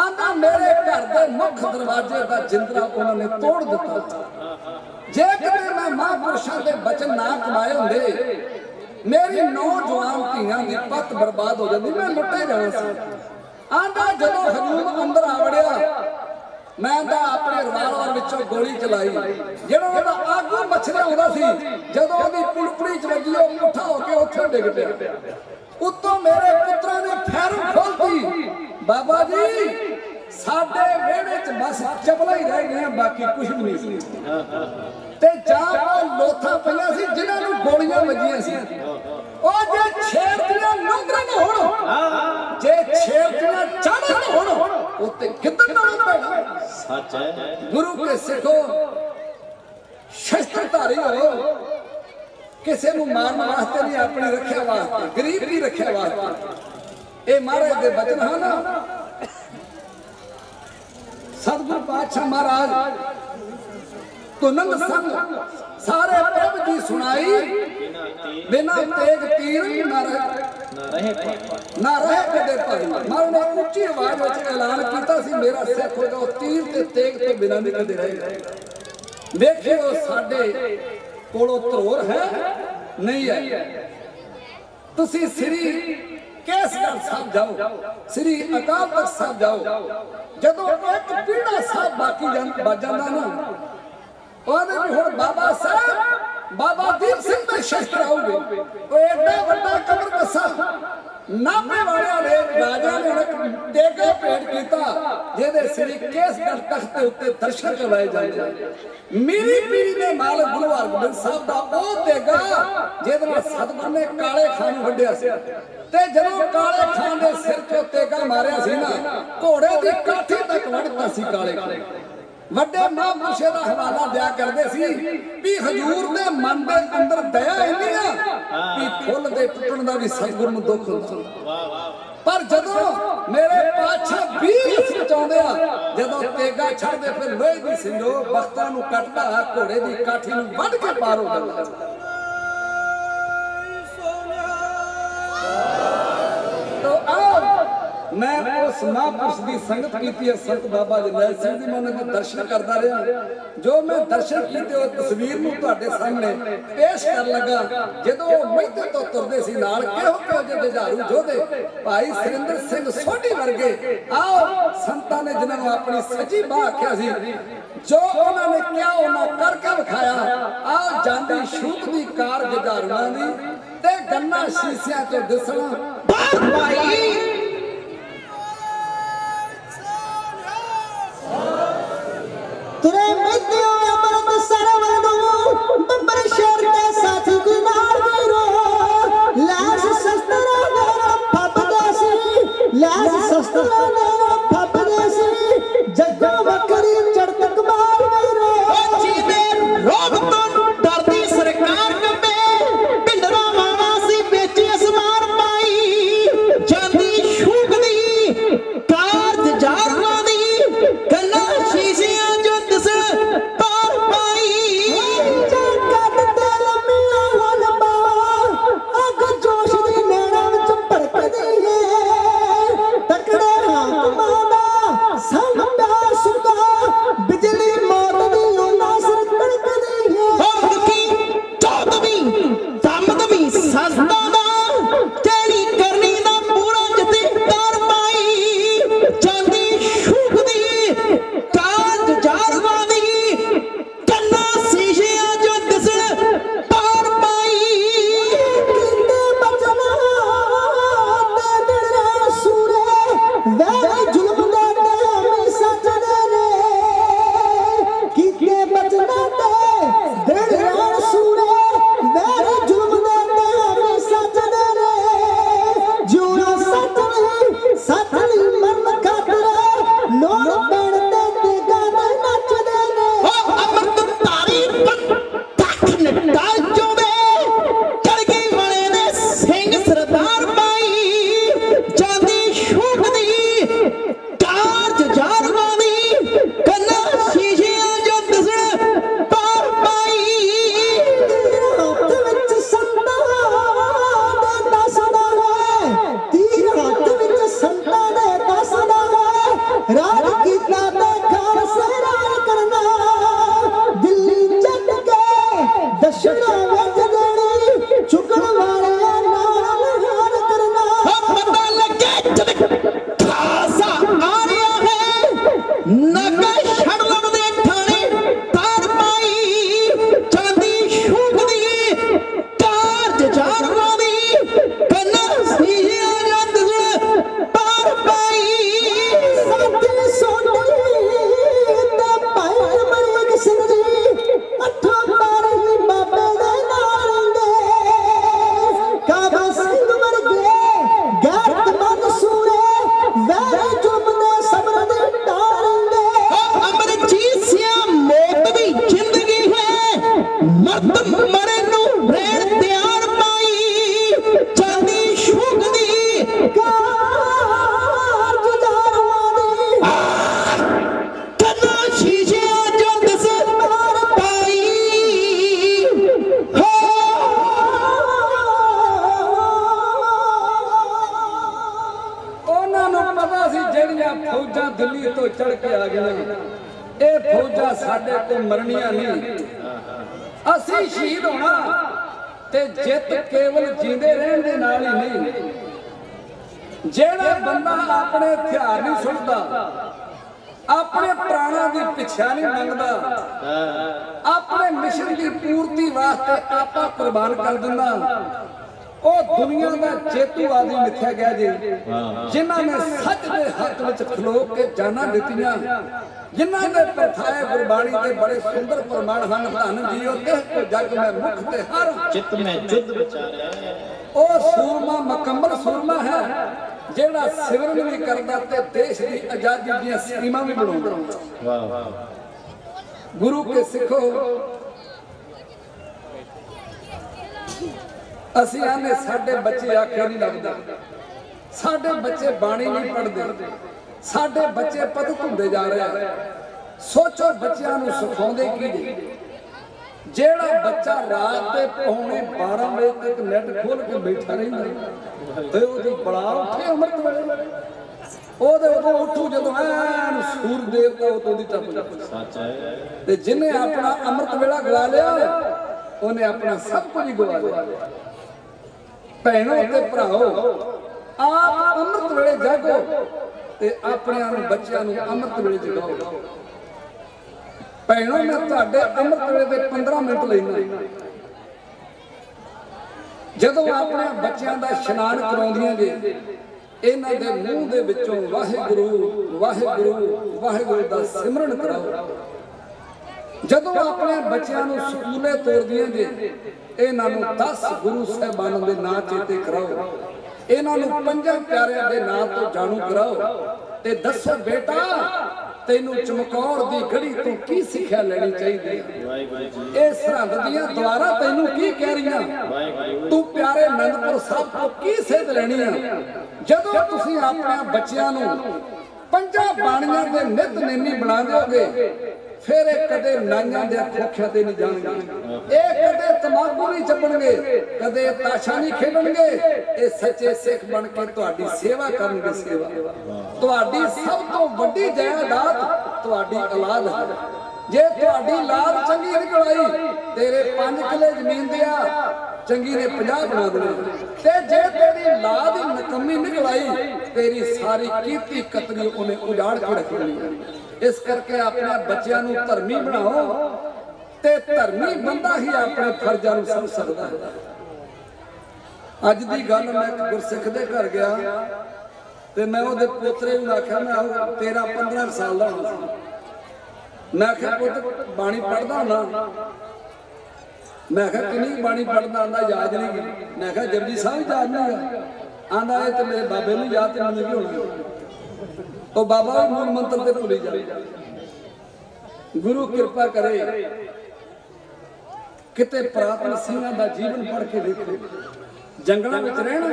आंदा मेरे घर दे मुख दरवाजे दा जिंदरा उन्होंने तोड़ दिता। जे कदे मैं महापुरुषां दे वचन ना कमाए हुंदे मेरी नौजवान धीआं दी पत बर्बाद हो जांदी, मैं लुटे जाना सी। आंदा जदों हजूम अंदर आ वड़िया मैं अपने रिवाल्वर विचों गोली चलाई जिहड़ा आगू मछलिया आउंदा सी जदों ओदी पुलपड़ी च वजी ओ पुट्ठा होके उत्थे डिग पिया। उत्तों मेरे पुत्रा ने फैर खोलती। बाबा जी साडे वेहड़े च बस चपला ही रह गई, बाकी कुछ भी नहीं सी। ते जां लोथां पईआं सी जिन्हां नूं गोलियां वजीआं सी ओ जे छेड़तियां लंघण होण जे छेड़तियां चढ़न होण उत्ते किदन नाल पैणा। सच है गुरु के सिखो शस्त्रधारी हो किसी नूं मारन वास्ते नहीं अपनी रखिया वास्ते गरीब की रखिया वास्ते। ये महाराज दे वचन है ना। सतगुरु पातशाह महाराज तुनंद संग सारे प्रभ जी सुनाई बिना तेग तीर ना रहे कदे भाई। महाराज ने उच्ची आवाज विच ऐलान कीता सी मेरा सिख होगा तीर ते तेग तो बिना नहीं कदे रहेगा। देखियो साडे कोलों धरोहर है नहीं है। तुसी श्री केसगढ़ साहब जाओ, श्री अकाल तख्त साहब जाओ, जदों एक पीढ़ा साहब बाकी बच जांदा ना ओदे भी हुण बाबा साहब बाबा दीप सिंह दे शस्त्र आउगे ओ एडा वड्डा कबर कसा नामे वाले ने राजा ने तेगा भेंट कीता जेदे श्री केसगढ़ तख्त दे उत्ते दर्शन करवाए जांदे। मेरी पीढ़ी ने मालक गुरु हरगोबिंद साहब दा ओ तेगा जेदे नाल सतगुर ने काले खान वड्डिया सी ते जदों काले खान दे सिर चों तेगा मारिया सी ना घोड़े दी काठी तक वड़ता सी काले खान। वड्डे महापुरुषे दा हवाला दिया करदे सी भी हजूर दे मन दे अंदर दया इन्नी आ भी फुੱਲ दे टुटण दा भी सतगुर नूं दुख हुंदा। पर जदों मेरे पातशाह 20 बचाउंदे आ जदों तेगा छड़दे फिर लोहे दी सिंधो बख्तां नूं कटदा घोड़े दी काठी नूं वढ के पार हो जांदा। तो आओ मैं उस महापुरुष की संगत की है, संत बाबा जरनैल सिंह दी। मैं उन्हां दे दर्शन करता रहा। जो मैं दर्शन किए वो तस्वीर नूं तुहाडे सामने पेश कर लगा। जदों मैदे तो तुरदे सी नाल किहो जे जुझारू योधे भाई सुरिंदर सिंह सोढी वर्गे। आओ संतां ने जिन्हां नूं अपनी सच्ची बाह आख्या सी, जो उन्होंने क्या उन्होंने करके विखाया। आओ जांदी शूक दी कार जुझारूआं दी ते गन्ना शीशियां चों दिसणा भाई। तुरे मित्यो अमृत सरवणो बब्बर शहर दे साथी गुनार वीरो लाश शस्त्र दे फप देसी लाश शस्त्र दे फप देसी जग्गा बकरी चढ़ कमाल वीरो जीवे रोग तो डरदी सरकार कंबे पिंडरा मावा सी बेची असमार पाई जांदी शूक दी कार जुझारूआं दी गन्ना शीशियां जो दिस पार पाई जगत ते लम्मियां होन बावा अग जोश दी नैणां विच भड़कदी है तकड़े हाकमां दा संग प्यार सुका बिजली मौत दी ओला सिर कड़कदी है मुखी चौदवीं दमदमी सस्ता दा तेरी करनी दा पूरा जते कर पाई जांदी शूक दी कार जुझारूआं दी गन्ना शीशियां जो दिसण पार पाई किते बचना ते दिल सूरे वैरी जुल्म दे टाइम सजदे ने किते बचना ते दिल सूरे वैरी जुल्म दे टाइम सजदे ने जिਉਣਾ सच नहीं मरन खातिर लोड़ पैण ते गाने नचदे ने ओ अमृत तारी पख नटाल चोवे कलगी वाले ने सिंह सरदार पाई जांदी शूक दी कार जुझारूआं दी गन्ना शीशियां जो दिसण पार पाई हत्थ विच संतां दे दसदा है तीर हत्थ विच संतां दे दसदा है राज कीता ते खालसे राज करना दिल्ली छड्ड के दशना विच देनी चुकण वाले नाल हार करना पता लगे जद खासा आ रहा है नगा छड़ लवदे ठाणे तार पाई जांदी शूक दी कार जुझारूआं दी गन्ना शीशियां जो दिसण पार पाई साथी सोनी ते भाई अमरीक सिंह जी अठों बारही बाबे दे नाल दे काबा सिंह वर्गे गैरतमंद सूरे वैरी जुल्म दे सब्र दे टालेंगे अमरजीत सिंह मौत दी जिंदगी है मर्द मरे नू रहण तैयार पाई जांदी शूक दी कार जुझारूआं दी गन्ना शीशियां जो दिस पार पाई हो ਉਹਨਾਂ ਨੂੰ ਪਤਾ ਸੀ ਜਿਹੜੀਆਂ ਫੌਜਾਂ ਦਿੱਲੀ ਤੋਂ ਚੜ ਕੇ ਆ ਗਈਆਂ ਇਹ ਫੌਜਾਂ ਸਾਡੇ ਕੋਲ ਮਰਨੀਆਂ ਨਹੀਂ। ਅਸੀਂ ਸ਼ਹੀਦ ਹੋਣਾ ਤੇ ਜਿੱਤ ਕੇਵਲ ਜਿੰਦੇ ਰਹਿਣ ਦੇ ਨਾਲ ਹੀ ਨਹੀਂ। ਜਿਹੜਾ ਬੰਦਾ ਆਪਣੇ ਹਥਿਆਰ ਨਹੀਂ ਸੁੱਟਦਾ, ਆਪਣੇ ਪ੍ਰਾਣਾਂ ਦੀ ਪਿੱਛਾ ਨਹੀਂ ਮੰਗਦਾ, ਆਪਣੇ ਮਿਸ਼ਨ ਦੀ ਪੂਰਤੀ ਵਾਸਤੇ ਆਪਾ ਕੁਰਬਾਨ ਕਰ ਦਿੰਦਾ, ਉਹ ਦੁਨੀਆ ਦਾ ਜੇਤੂ ਆਦਮੀ ਮਿੱਥਿਆ ਗਿਆ ਜੀ। ਜਿਨ੍ਹਾਂ ਨੇ ਸੱਚ ਦੇ ਹੱਕ ਵਿੱਚ ਖਲੋ ਕੇ ਜਾਨਾਂ ਦਿੱਤੀਆਂ, ਜਿਨ੍ਹਾਂ ਦੇ ਪਰਥਾਏ ਗੁਰਬਾਣੀ ਦੇ ਬੜੇ ਸੁੰਦਰ ਪ੍ਰਮਾਣ ਹਨ। ਧੰਨ ਜੀਓ ਕਿਹ ਕੋ ਜਗ ਮੈਂ ਮੁਖ ਤੇ ਹਰ चित में जुद्ध विचारे ਉਹ ਸੂਰਮਾ ਮੁਕੰਮਲ ਸੂਰਮਾ ਹੈ ਜਿਹੜਾ ਸਿਮਰਨ ਵੀ ਕਰਦਾ ਤੇ ਦੇਸ਼ ਦੀ ਆਜ਼ਾਦੀ ਦੀਆਂ ਸਕੀਮਾਂ ਵੀ ਬਣਾਉਂਦਾ। वाह वाह ਗੁਰੂ ਕੇ ਸਿੱਖੋ, ਅਸੀਂ ਆਨੇ ਸਾਡੇ ਬੱਚੇ ਆਖੇ ਨਹੀਂ ਲੱਗਦੇ, ਸਾਡੇ ਬੱਚੇ ਬਾਣੀ ਨਹੀਂ ਪੜ੍ਹਦੇ, ਸਾਡੇ ਬੱਚੇ ਪਤਤ ਹੁੰਦੇ ਜਾ ਰਹੇ। ਸੋਚੋ ਬੱਚਿਆਂ ਨੂੰ ਸਿਖਾਉਂਦੇ ਕੀ ਜੀ? ਜਿਹੜਾ ਬੱਚਾ ਰਾਤ ਦੇ ਪੌਣੇ 12 ਵਜੇ ਤੱਕ ਨੈਟ ਖੋਲ ਕੇ ਬੈਠਾ ਰਹਿੰਦਾ ਤੇ ਉਹਦੀ ਬਲਾ ਉੱਠੇ ਅੰਮ੍ਰਿਤ ਵੇਲੇ। ਉਹਦੇ ਉਦੋਂ ਉੱਠੂ ਜਦੋਂ ਐਨ ਸੂਰ ਦੇਵਤਾ ਉਤੋਂ ਦੀ ਟੱਪ ਜਾਂਦਾ। ਸੱਚ ਹੈ। ਤੇ ਜਿਹਨੇ ਆਪਣਾ ਅੰਮ੍ਰਿਤ ਵੇਲਾ ਗਵਾ ਲਿਆ ਉਹਨੇ ਆਪਣਾ ਸਭ ਕੁਝ ਹੀ ਗਵਾ ਲਿਆ। ਭੈਣੋ ਤੇ ਭਰਾਓ, ਆਪ ਅੰਮ੍ਰਿਤ ਵੇਲੇ ਜਾਗੋ ਤੇ ਆਪਣਿਆਂ ਨੂੰ ਬੱਚਿਆਂ ਨੂੰ ਅੰਮ੍ਰਿਤ ਵੇਲੇ ਜਗਾਓ। ਭੈਣੋ, ਮੈਂ ਤੁਹਾਡੇ ਅੰਮ੍ਰਿਤ ਵੇਲੇ ਦੇ 15 ਮਿੰਟ ਲੈਣਾ। ਜਦੋਂ ਆਪਣੇ ਬੱਚਿਆਂ ਦਾ ਇਸ਼ਨਾਨ ਕਰਾਉਂਦੀਆਂ ਜੇ, ਇਹਨਾਂ ਦੇ ਮੂੰਹ ਦੇ ਵਿੱਚੋਂ ਵਾਹਿਗੁਰੂ ਵਾਹਿਗੁਰੂ ਵਾਹਿਗੁਰੂ ਦਾ ਸਿਮਰਨ ਕਰਾਓ। ਜਦੋਂ ਆਪਣੇ ਬੱਚਿਆਂ ਨੂੰ ਸਕੂਲੇ ਤੋਰਦੀਆਂ ਜੇ, ਇਹਨਾਂ ਨੂੰ 10 ਗੁਰੂ ਸਾਹਿਬਾਨਾਂ ਦੇ ਨਾਂ ਚੇਤੇ ਕਰਾਓ। ਇਹਨਾਂ ਨੂੰ 5 ਪਿਆਰਿਆਂ ਦੇ ਨਾਂ ਤੋਂ ਜਾਣੂ ਕਰਾਓ ਤੇ ਦੱਸੋ ਬੇਟਾ, ਤੈਨੂੰ ਚਮਕੌਰ ਦੀ ਗੜੀ ਤੋਂ ਕੀ ਸਿੱਖਿਆ ਲੈਣੀ ਚਾਹੀਦੀ ਹੈ? ਇਹ ਸਰਹੰਦ ਦੀਆਂ ਦੁਆਰਾ ਤੈਨੂੰ ਕੀ ਕਹਿ ਰਹੀਆਂ? ਤੂੰ ਪਿਆਰੇ ਅਨੰਦਪੁਰ ਸਾਹਿਬ ਤੋਂ ਕੀ ਸਿੱਧ ਲੈਣੀ ਆ? ਜਦੋਂ ਤੁਸੀਂ ਆਪਣੇ ਬੱਚਿਆਂ ਨੂੰ 5 ਬਾਣੀਆਂ ਦੇ ਨਿਤਨੇਮੀ ਬਣਾ ਦਿਓਗੇ, ਫਿਰ ਇਹ ਕਦੇ ਨਾਈਆਂ ਦੇ ਖੋਖਿਆਂ ਤੇ ਨਹੀਂ ਜਾਣਗੇ। ਇਹ ਕਦੇ ਤਮਾਕੂ ਨਹੀਂ ਚੱਬਣਗੇ, ਕਦੇ ਤਾਸ਼ਾ ਨਹੀਂ ਖੇਡਣਗੇ। ਇਹ ਸੱਚੇ ਸਿੱਖ ਬਣ ਕੇ ਤੁਹਾਡੀ ਸੇਵਾ ਕਰਨਗੇ। ਸੇਵਾ ਤੁਹਾਡੀ ਸਭ ਤੋਂ ਵੱਡੀ ਜਾਇਦਾਦ ਤੁਹਾਡੀ ਔਲਾਦ ਹੈ। ਜੇ ਤੁਹਾਡੀ ਔਲਾਦ ਚੰਗੀ ਨਿਕਲ ਆਈ, ਤੇਰੇ 5 ਕਿੱਲੇ ਜ਼ਮੀਨ ਦੇ ਆ ਚੰਗੀ ਨੇ 50 ਬਣਾ ਦੇਣੇ। ਤੇ ਜੇ ਤੇਰੀ ਔਲਾਦ ਹੀ ਨਕਮੀ ਨਿਕਲ ਆਈ, ਤੇਰੀ ਸਾਰੀ ਕੀਤੀ ਕਤਰੀ ਉਹਨੇ ਉਜਾੜ ਕੇ ਰੱਖ ਦੇਣੀ। ਇਸ ਕਰਕੇ ਆਪਣੇ ਬੱਚਿਆਂ ਨੂੰ ਧਰਮੀ ਬਣਾਓ ਤੇ ਧਰਮੀ ਬੰਦਾ ਹੀ ਆਪਣੇ ਫਰਜ਼ਾਂ ਨੂੰ ਸਮਝ ਸਕਦਾ ਹੈ। ਅੱਜ ਦੀ ਗੱਲ, ਮੈਂ ਇੱਕ ਗੁਰਸਿੱਖ ਦੇ ਘਰ ਗਿਆ ਤੇ ਮੈਂ ਉਹਦੇ ਪੋਤਰੇ ਨੂੰ ਆਖਿਆ, ਮੈਂ 13-15 ਸਾਲ ਦਾ ਹੋਣਾ ਸੀ। ਮੈਂ ਆਖਿਆ, ਪੁੱਤ ਬਾਣੀ ਪੜ੍ਹਦਾ ਹੁੰਦਾ? ਮੈਂ ਆਖਿਆ, ਕਿੰਨੀ ਬਾਣੀ ਪੜ੍ਹਦਾ ਆਂਦਾ? ਯਾਦ ਨਹੀਂ। ਮੈਂ ਆਖਿਆ, ਜਪਜੀ ਸਾਹਿਬ ਯਾਦ ਨਹੀਂ ਆ? ਆਂਦਾ, ਇਹ ਤੇ ਮੇਰੇ ਬਾਬੇ ਨੂੰ ਯਾਦ ਤੇ ਮੈਨੂੰ ਵੀ ਹੋਣਾ। ਉਹ ਬਾਬਾ ਮੂਲ ਮੰਤਰ ਤੇ ਭੁੱਲੀ ਜਾਵੇ। ਗੁਰੂ ਕਿਰਪਾ ਕਰੇ, ਕਿਤੇ ਪ੍ਰਾਤਨ ਸਿੰਘਾਂ ਦਾ ਜੀਵਨ ਪੜ੍ਹ ਕੇ ਦੇਖੋ। ਜੰਗਲਾਂ ਵਿੱਚ ਰਹਿਣਾ,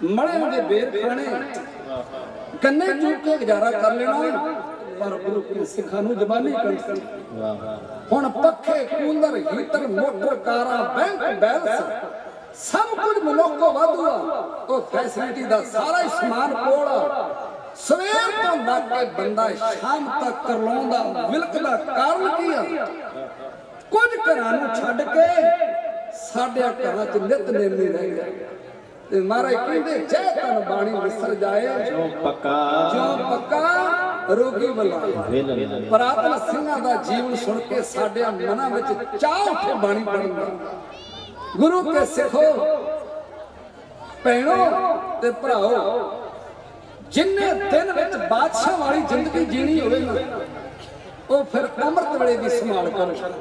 ਮੜਿਆਂ ਦੇ ਬੇਰ ਖਾਣੇ, ਗੰਨੇ ਚੂਕ ਕੇ ਗੁਜ਼ਾਰਾ ਕਰ ਲੈਣਾ, ਪਰ ਗੁਰੂ ਕੇ ਸਿੱਖਾਂ ਨੂੰ ਜ਼ਬਾਨੀ ਕੰਠ। ਹੁਣ ਪੱਖੇ, ਕੂਲਰ, ਹੀਟਰ, ਮੋਟਰ, ਕਾਰਾਂ, ਬੈਂਕ ਬੈਲੈਂਸ ਸਭ ਕੁਝ ਮਨੁੱਖੋਂ ਵਾਧੂ ਆ। ਉਹ ਫੈਸਿਲਿਟੀ ਦਾ ਸਾਰਾ ਹੀ ਸਮਾਨ ਕੋਲ ਆ। ਸਵੇਰ ਤੋਂ ਲੱਗ ਕੇ ਬੰਦਾ ਸ਼ਾਮ ਤੱਕ ਕਰਲਾਉਂਦਾ ਵਿਲਕਦਾ ਕਾਰਨ ਕੀ ਆ? ਕੁਝ ਘਰਾਂ ਨੂੰ ਛੱਡ ਕੇ ਸਾਡੇ ਘਰਾਂ 'ਚ ਨਿਤਨੇਮੀ ਰਹਿ ਗਿਆ। ਤੇ ਮਹਾਰਾਜ ਕਹਿੰਦੇ, ਜੈ ਤਨ ਬਾਣੀ ਵਿਸਰ ਜਾਏ, ਜੋ ਪੱਕਾ ਰੋਗੀ ਬਲਾ। ਪ੍ਰਾਤਨ ਸਿੰਘਾਂ ਦਾ ਜੀਵਨ ਸੁਣ ਕੇ ਸਾਡੇ ਮਨਾਂ ਵਿੱਚ ਚਾਹ ਉੱਠੇ ਬਾਣੀ ਪੜ੍ਹਨ ਦਾ। ਗੁਰੂ ਕੇ ਸਿੱਖੋ, ਭੈਣੋ ਤੇ ਭਰਾਓ, ਜਿੰਨੇ ਦਿਨ ਵਿੱਚ ਬਾਦਸ਼ਾਹ ਵਾਲੀ ਜ਼ਿੰਦਗੀ ਜੀਣੀ ਹੋਵੇ ਨਾ, ਉਹ ਫਿਰ ਅੰਮ੍ਰਿਤ ਵੇਲੇ ਦੀ ਸੰਭਾਲ ਕਰੋ।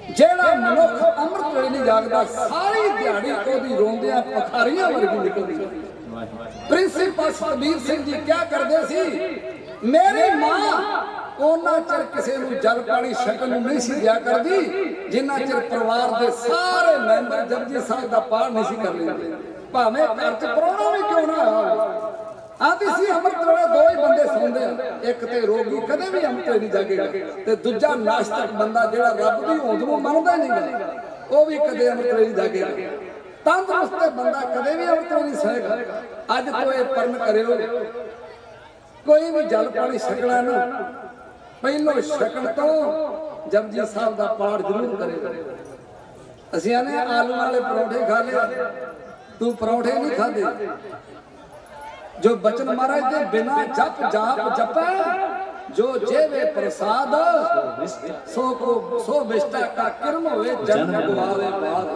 ਜਿਹੜਾ ਮਨੁੱਖ ਅੰਮ੍ਰਿਤ ਵੇਲੇ ਨਹੀਂ ਜਾਗਦਾ, ਸਾਰੀ ਦਿਹਾੜੀ ਉਹਦੀ ਰੋਂਦਿਆਂ ਪਖਾਰੀਆਂ ਵਰਗੀ ਨਿਕਲਦੀ। ਪ੍ਰਿੰਸੀਪਲ ਸਤਬੀਰ ਸਿੰਘ ਜੀ ਕਿਆ ਕਰਦੇ ਸੀ? ਮੇਰੀ ਮਾਂ ਉਹਨਾਂ ਚਿਰ ਕਿਸੇ ਨੂੰ ਜਲ ਪਾਣੀ ਛਕਣ ਨੂੰ ਨਹੀਂ ਸੀ ਦਿਆ ਕਰਦੀ, ਜਿੰਨਾ ਚਿਰ ਪਰਿਵਾਰ ਦੇ ਸਾਰੇ ਮੈਂਬਰ ਜਪਜੀ ਸਾਹਿਬ ਦਾ ਪਾਠ ਨਹੀਂ ਸੀ ਕਰ ਲੈਂਦੇ, ਭਾਵੇਂ ਘਰ 'ਚ ਪ੍ਰਾਹੁਣਾ ਵੀ ਕਿਉਂ ਨਾ ਹੋਵੇ। ਆਂਦੀ ਸੀ ਅੰਮ੍ਰਿਤ ਵੇਲੇ 2 ਹੀ ਬੰਦੇ ਸੌਂਦੇ ਆ, ਇੱਕ ਤੇ ਰੋਗੀ ਕਦੇ ਵੀ ਅੰਮ੍ਰਿਤ ਨਹੀਂ ਜਾਗੇਗਾ, ਤੇ ਦੂਜਾ ਨਾਸਤਕ ਬੰਦਾ ਜਿਹੜਾ ਰੱਬ ਦੀ ਹੋਂਦ ਨੂੰ ਮੰਨਦਾ ਨਹੀਂਗਾ, ਉਹ ਵੀ ਕਦੇ ਅੰਮ੍ਰਿਤ ਨਹੀਂ ਜਾਗੇਗਾ। ਤੰਦਰੁਸਤ ਬੰਦਾ ਕਦੇ ਵੀ ਅੰਮ੍ਰਿਤ ਨਹੀਂ ਸਹੇਗਾ। ਅੱਜ ਤੋਂ ਇਹ ਪਰਨ ਕਰਿਓ, ਕੋਈ ਵੀ ਜਲ ਪਾਣੀ ਛਕਣਾ ਨਾ, ਪਹਿਲੋਂ ਛਕਣ ਤੋਂ ਜਪਜੀ ਸਾਹਿਬ ਦਾ ਪਾਠ ਜ਼ਰੂਰ ਕਰੇ। ਅਸੀਂ ਆਨੇ ਆਲੂ ਵਾਲੇ ਪਰੌਂਠੇ ਖਾ ਲਏ, ਤੂੰ ਪਰੌਂਠੇ ਨਹੀਂ ਖਾਦੇ। जो बचन महाराज दे बिना जप जाप जपै, जो जेवे प्रसाद सो विष्टा का किरम होवे जन्म गवावे बाद।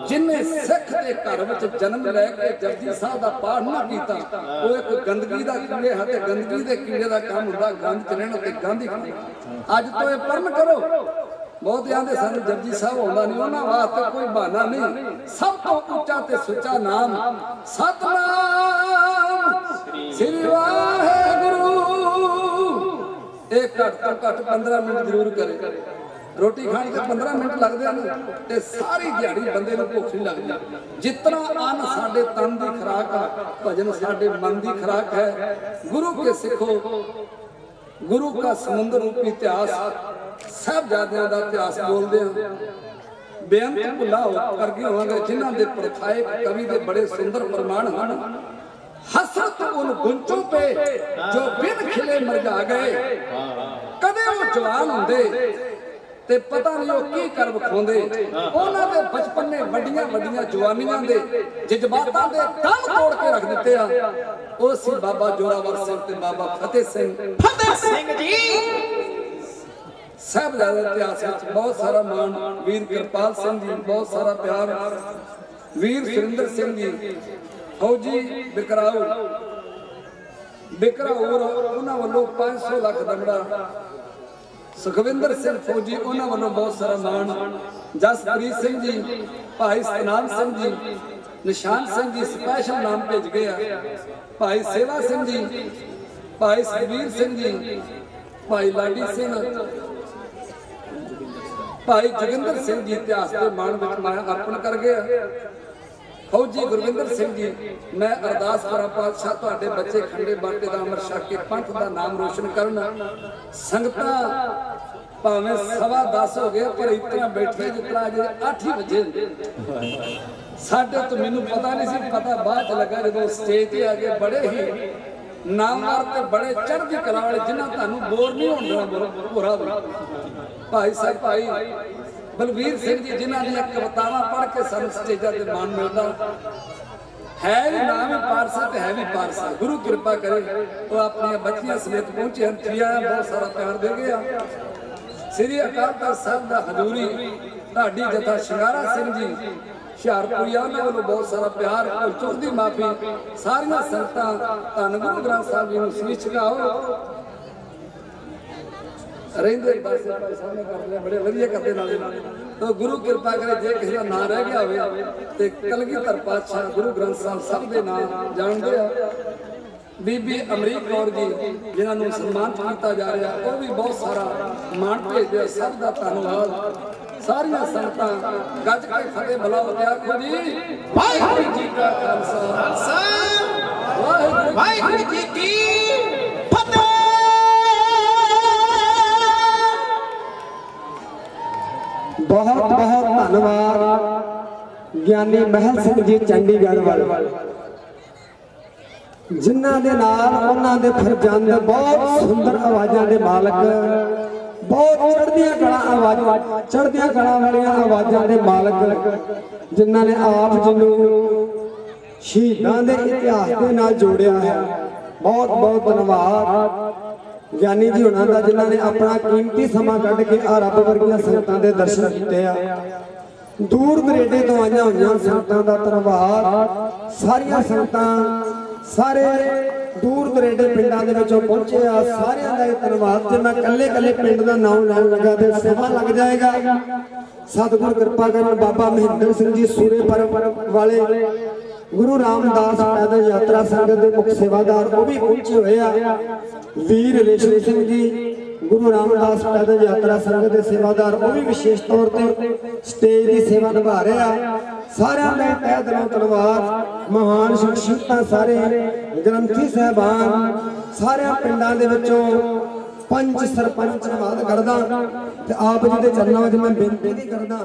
जिन्ने सिख दे घर विच जन्म लैके जपजी साहब दा पाठ ना कीता, वो एक गंदगी दा कीड़े है ते गंदगी दे कीड़े दा काम हुंदा, गंद च रहना ते गंद ही खाना। अज तो ये परम करो। बहुत आंदे सन जपजी साहब आउंदा नहीं, उन्हां वास्ते कोई बहाना नहीं। सब तो उच्चा ते सुच्चा नाम सतनाम श्री वाहेगुरु। एक घट तो घट 15 मिनट जरूर करे। रोटी खाने ते 15 मिनट लगदे हैं ते सारी दिहाड़ी बंदे नूं भुख नहीं लगदी। जितना अन्न साडे तन दी खुराक है, भजन साडे मन दी खुराक है। गुरु के सिखो, गुरु का समुद्र रूपी इतिहास, साहबजादियां दा इतिहास बोलदे हैं। बेअंत भुला कर गए होंगे, जिन्हां दे प्रथाए कवि दे बड़े सुंदर प्रमाण हैं। हसरत उन गुंचों पे जो बिन खिले मरजा गए कदे वो जवान होंदे ते पता नहीं वो की कर विखाउंदे उन्हां दे बचपन ने वड्डियां वड्डियां जवानियां दे जज्बातां दे दम तोड़ के रख दिते आ ओ सी बाबा जोरावर सिंह ते बाबा फतेह सिंह जी साहबजादे इतिहास विच बहुत सारा मान वीर कृपाल सिंह जी बहुत सारा प्यार वीर सुरिंदर सिंह जी फौजी बिकराऊ उन्हां वल्लों 500 लाख दमड़ा सुखविंदर सिंह फौजी उन्हां वल्लों बहुत सारा मान जसप्रीत सिंह जी भाई सतनाम सिंह जी निशान सिंह जी स्पैशल नाम भेज गया भाई सेवा सिंह जी भाई सुखबीर सिंह जी भाई लाडी सिंह भाई जोगिंदर सिंह जी इतिहास के मान विच मैं अर्पण कर गया फौजी गुरविंदर सिंह जी मैं अरदास करा पातशाह तुहाडे बच्चे खंडे बाटे दा अमर छक के पंथ दा नाम रोशन करना संगतां भावें 10:15 हो गए पर इतना बैठे जितना अजे 8 ही बजे साढ़े तो मैनू पता नहीं सी पता बाद च लगा जो स्टेज ते आ गए बड़े ही नामवर ते बड़े चढ़दी कला वाले जिन्हां तुहानू बोर नहीं होण देना पूरा भाई साहब भाई बलवीर सिंह जी जिन्हां दी कवितावां पढ़ के सानू स्टेजां ते मान मिलदा है भी नाम ही पारसा ते है भी पारसा गुरु कृपा करे तो अपनी बच्चियां समेत पहुंचे हैं थिया बहुत सारा प्यार दे गया श्री अकाल तख्त साहब दा हजूरी ढाडी जथा शिंगारा सिंह जी हुशियारपुरिया उन्हां वल्लों बहुत सारा प्यार और चुकदी माफी सारियां संगतां धन गुरु ग्रंथ साहब जी नूं शीश झुकाओ ਰਹਿੰਦੇ ਪਾਸੇ ਭਾਈ ਸਾਹਮਣੇ ਕਰਦੇ ਬੜੇ ਵਧੀਆ ਕਰਦੇ ਨਾਲੇ तो गुरु कृपा करे जे किसी का नाम रह गया होवे ते कलगीधर पातशाह गुरु ग्रंथ साहब सब दे नाम जानदे आ बीबी अमरीक कौर जी जिन्होंने सम्मानित किया जा रहा वो भी बहुत सारा मान भेजते सब का धन्यवाद सारिया संगतां गज के फतेह बुलाओ ते आखो जी वाहिगुरू जी का खालसा वाहिगुरू जी की फतेह। बहुत बहुत धन्यवाद ज्ञानी महल सिंह जी चंडीगढ़ वाले जिन्हां दे नाल उन्हां दे फरजंद बहुत सुंदर आवाज़ां दे मालक बहुत चढ़दियां कला वालियां आवाज़ां दे मालक जिन्हां ने आप जिन्नू शहीदां दे इतिहास दे नाल जोड़िया है बहुत बहुत धन्यवाद ज्ञानी जी होना दा जिन्हां ने अपना कीमती समा कढ के आ रब वर्गियां संगतां दे दर्शन कीते आ दूर दरेडे तो आईयां होईयां संगतां दा धन्यवाद सारियां संगतां सारे दूर दरेडे पिंडां दे विचों पहुंचे आ सारियां दा धन्यवाद ते मैं कल्ले कल्ले पिंड दा नाम लैण लगा ते समा लग जाएगा सतगुर कृपा करन बाबा महेंद्र सिंह जी सूरे परम वाले गुरु रामदास पैदल यात्रा संगत के मुख सेवादार वो भी पहुंचे हुए आ वीर रेशम सिंह जी गुरु रामदास पैदल यात्रा संगत के सेवादार वो भी विशेष तौर पर स्टेज की सेवा निभा रहे आ सारे मैं तह दिलों धन्यवाद महान शख्सियतां सारे ग्रंथी साहबान सारे पिंडां दे विचों पंच सरपंच धन्यवाद करदा ते आप जी दे चरनां विच मैं बेनती भी करदा।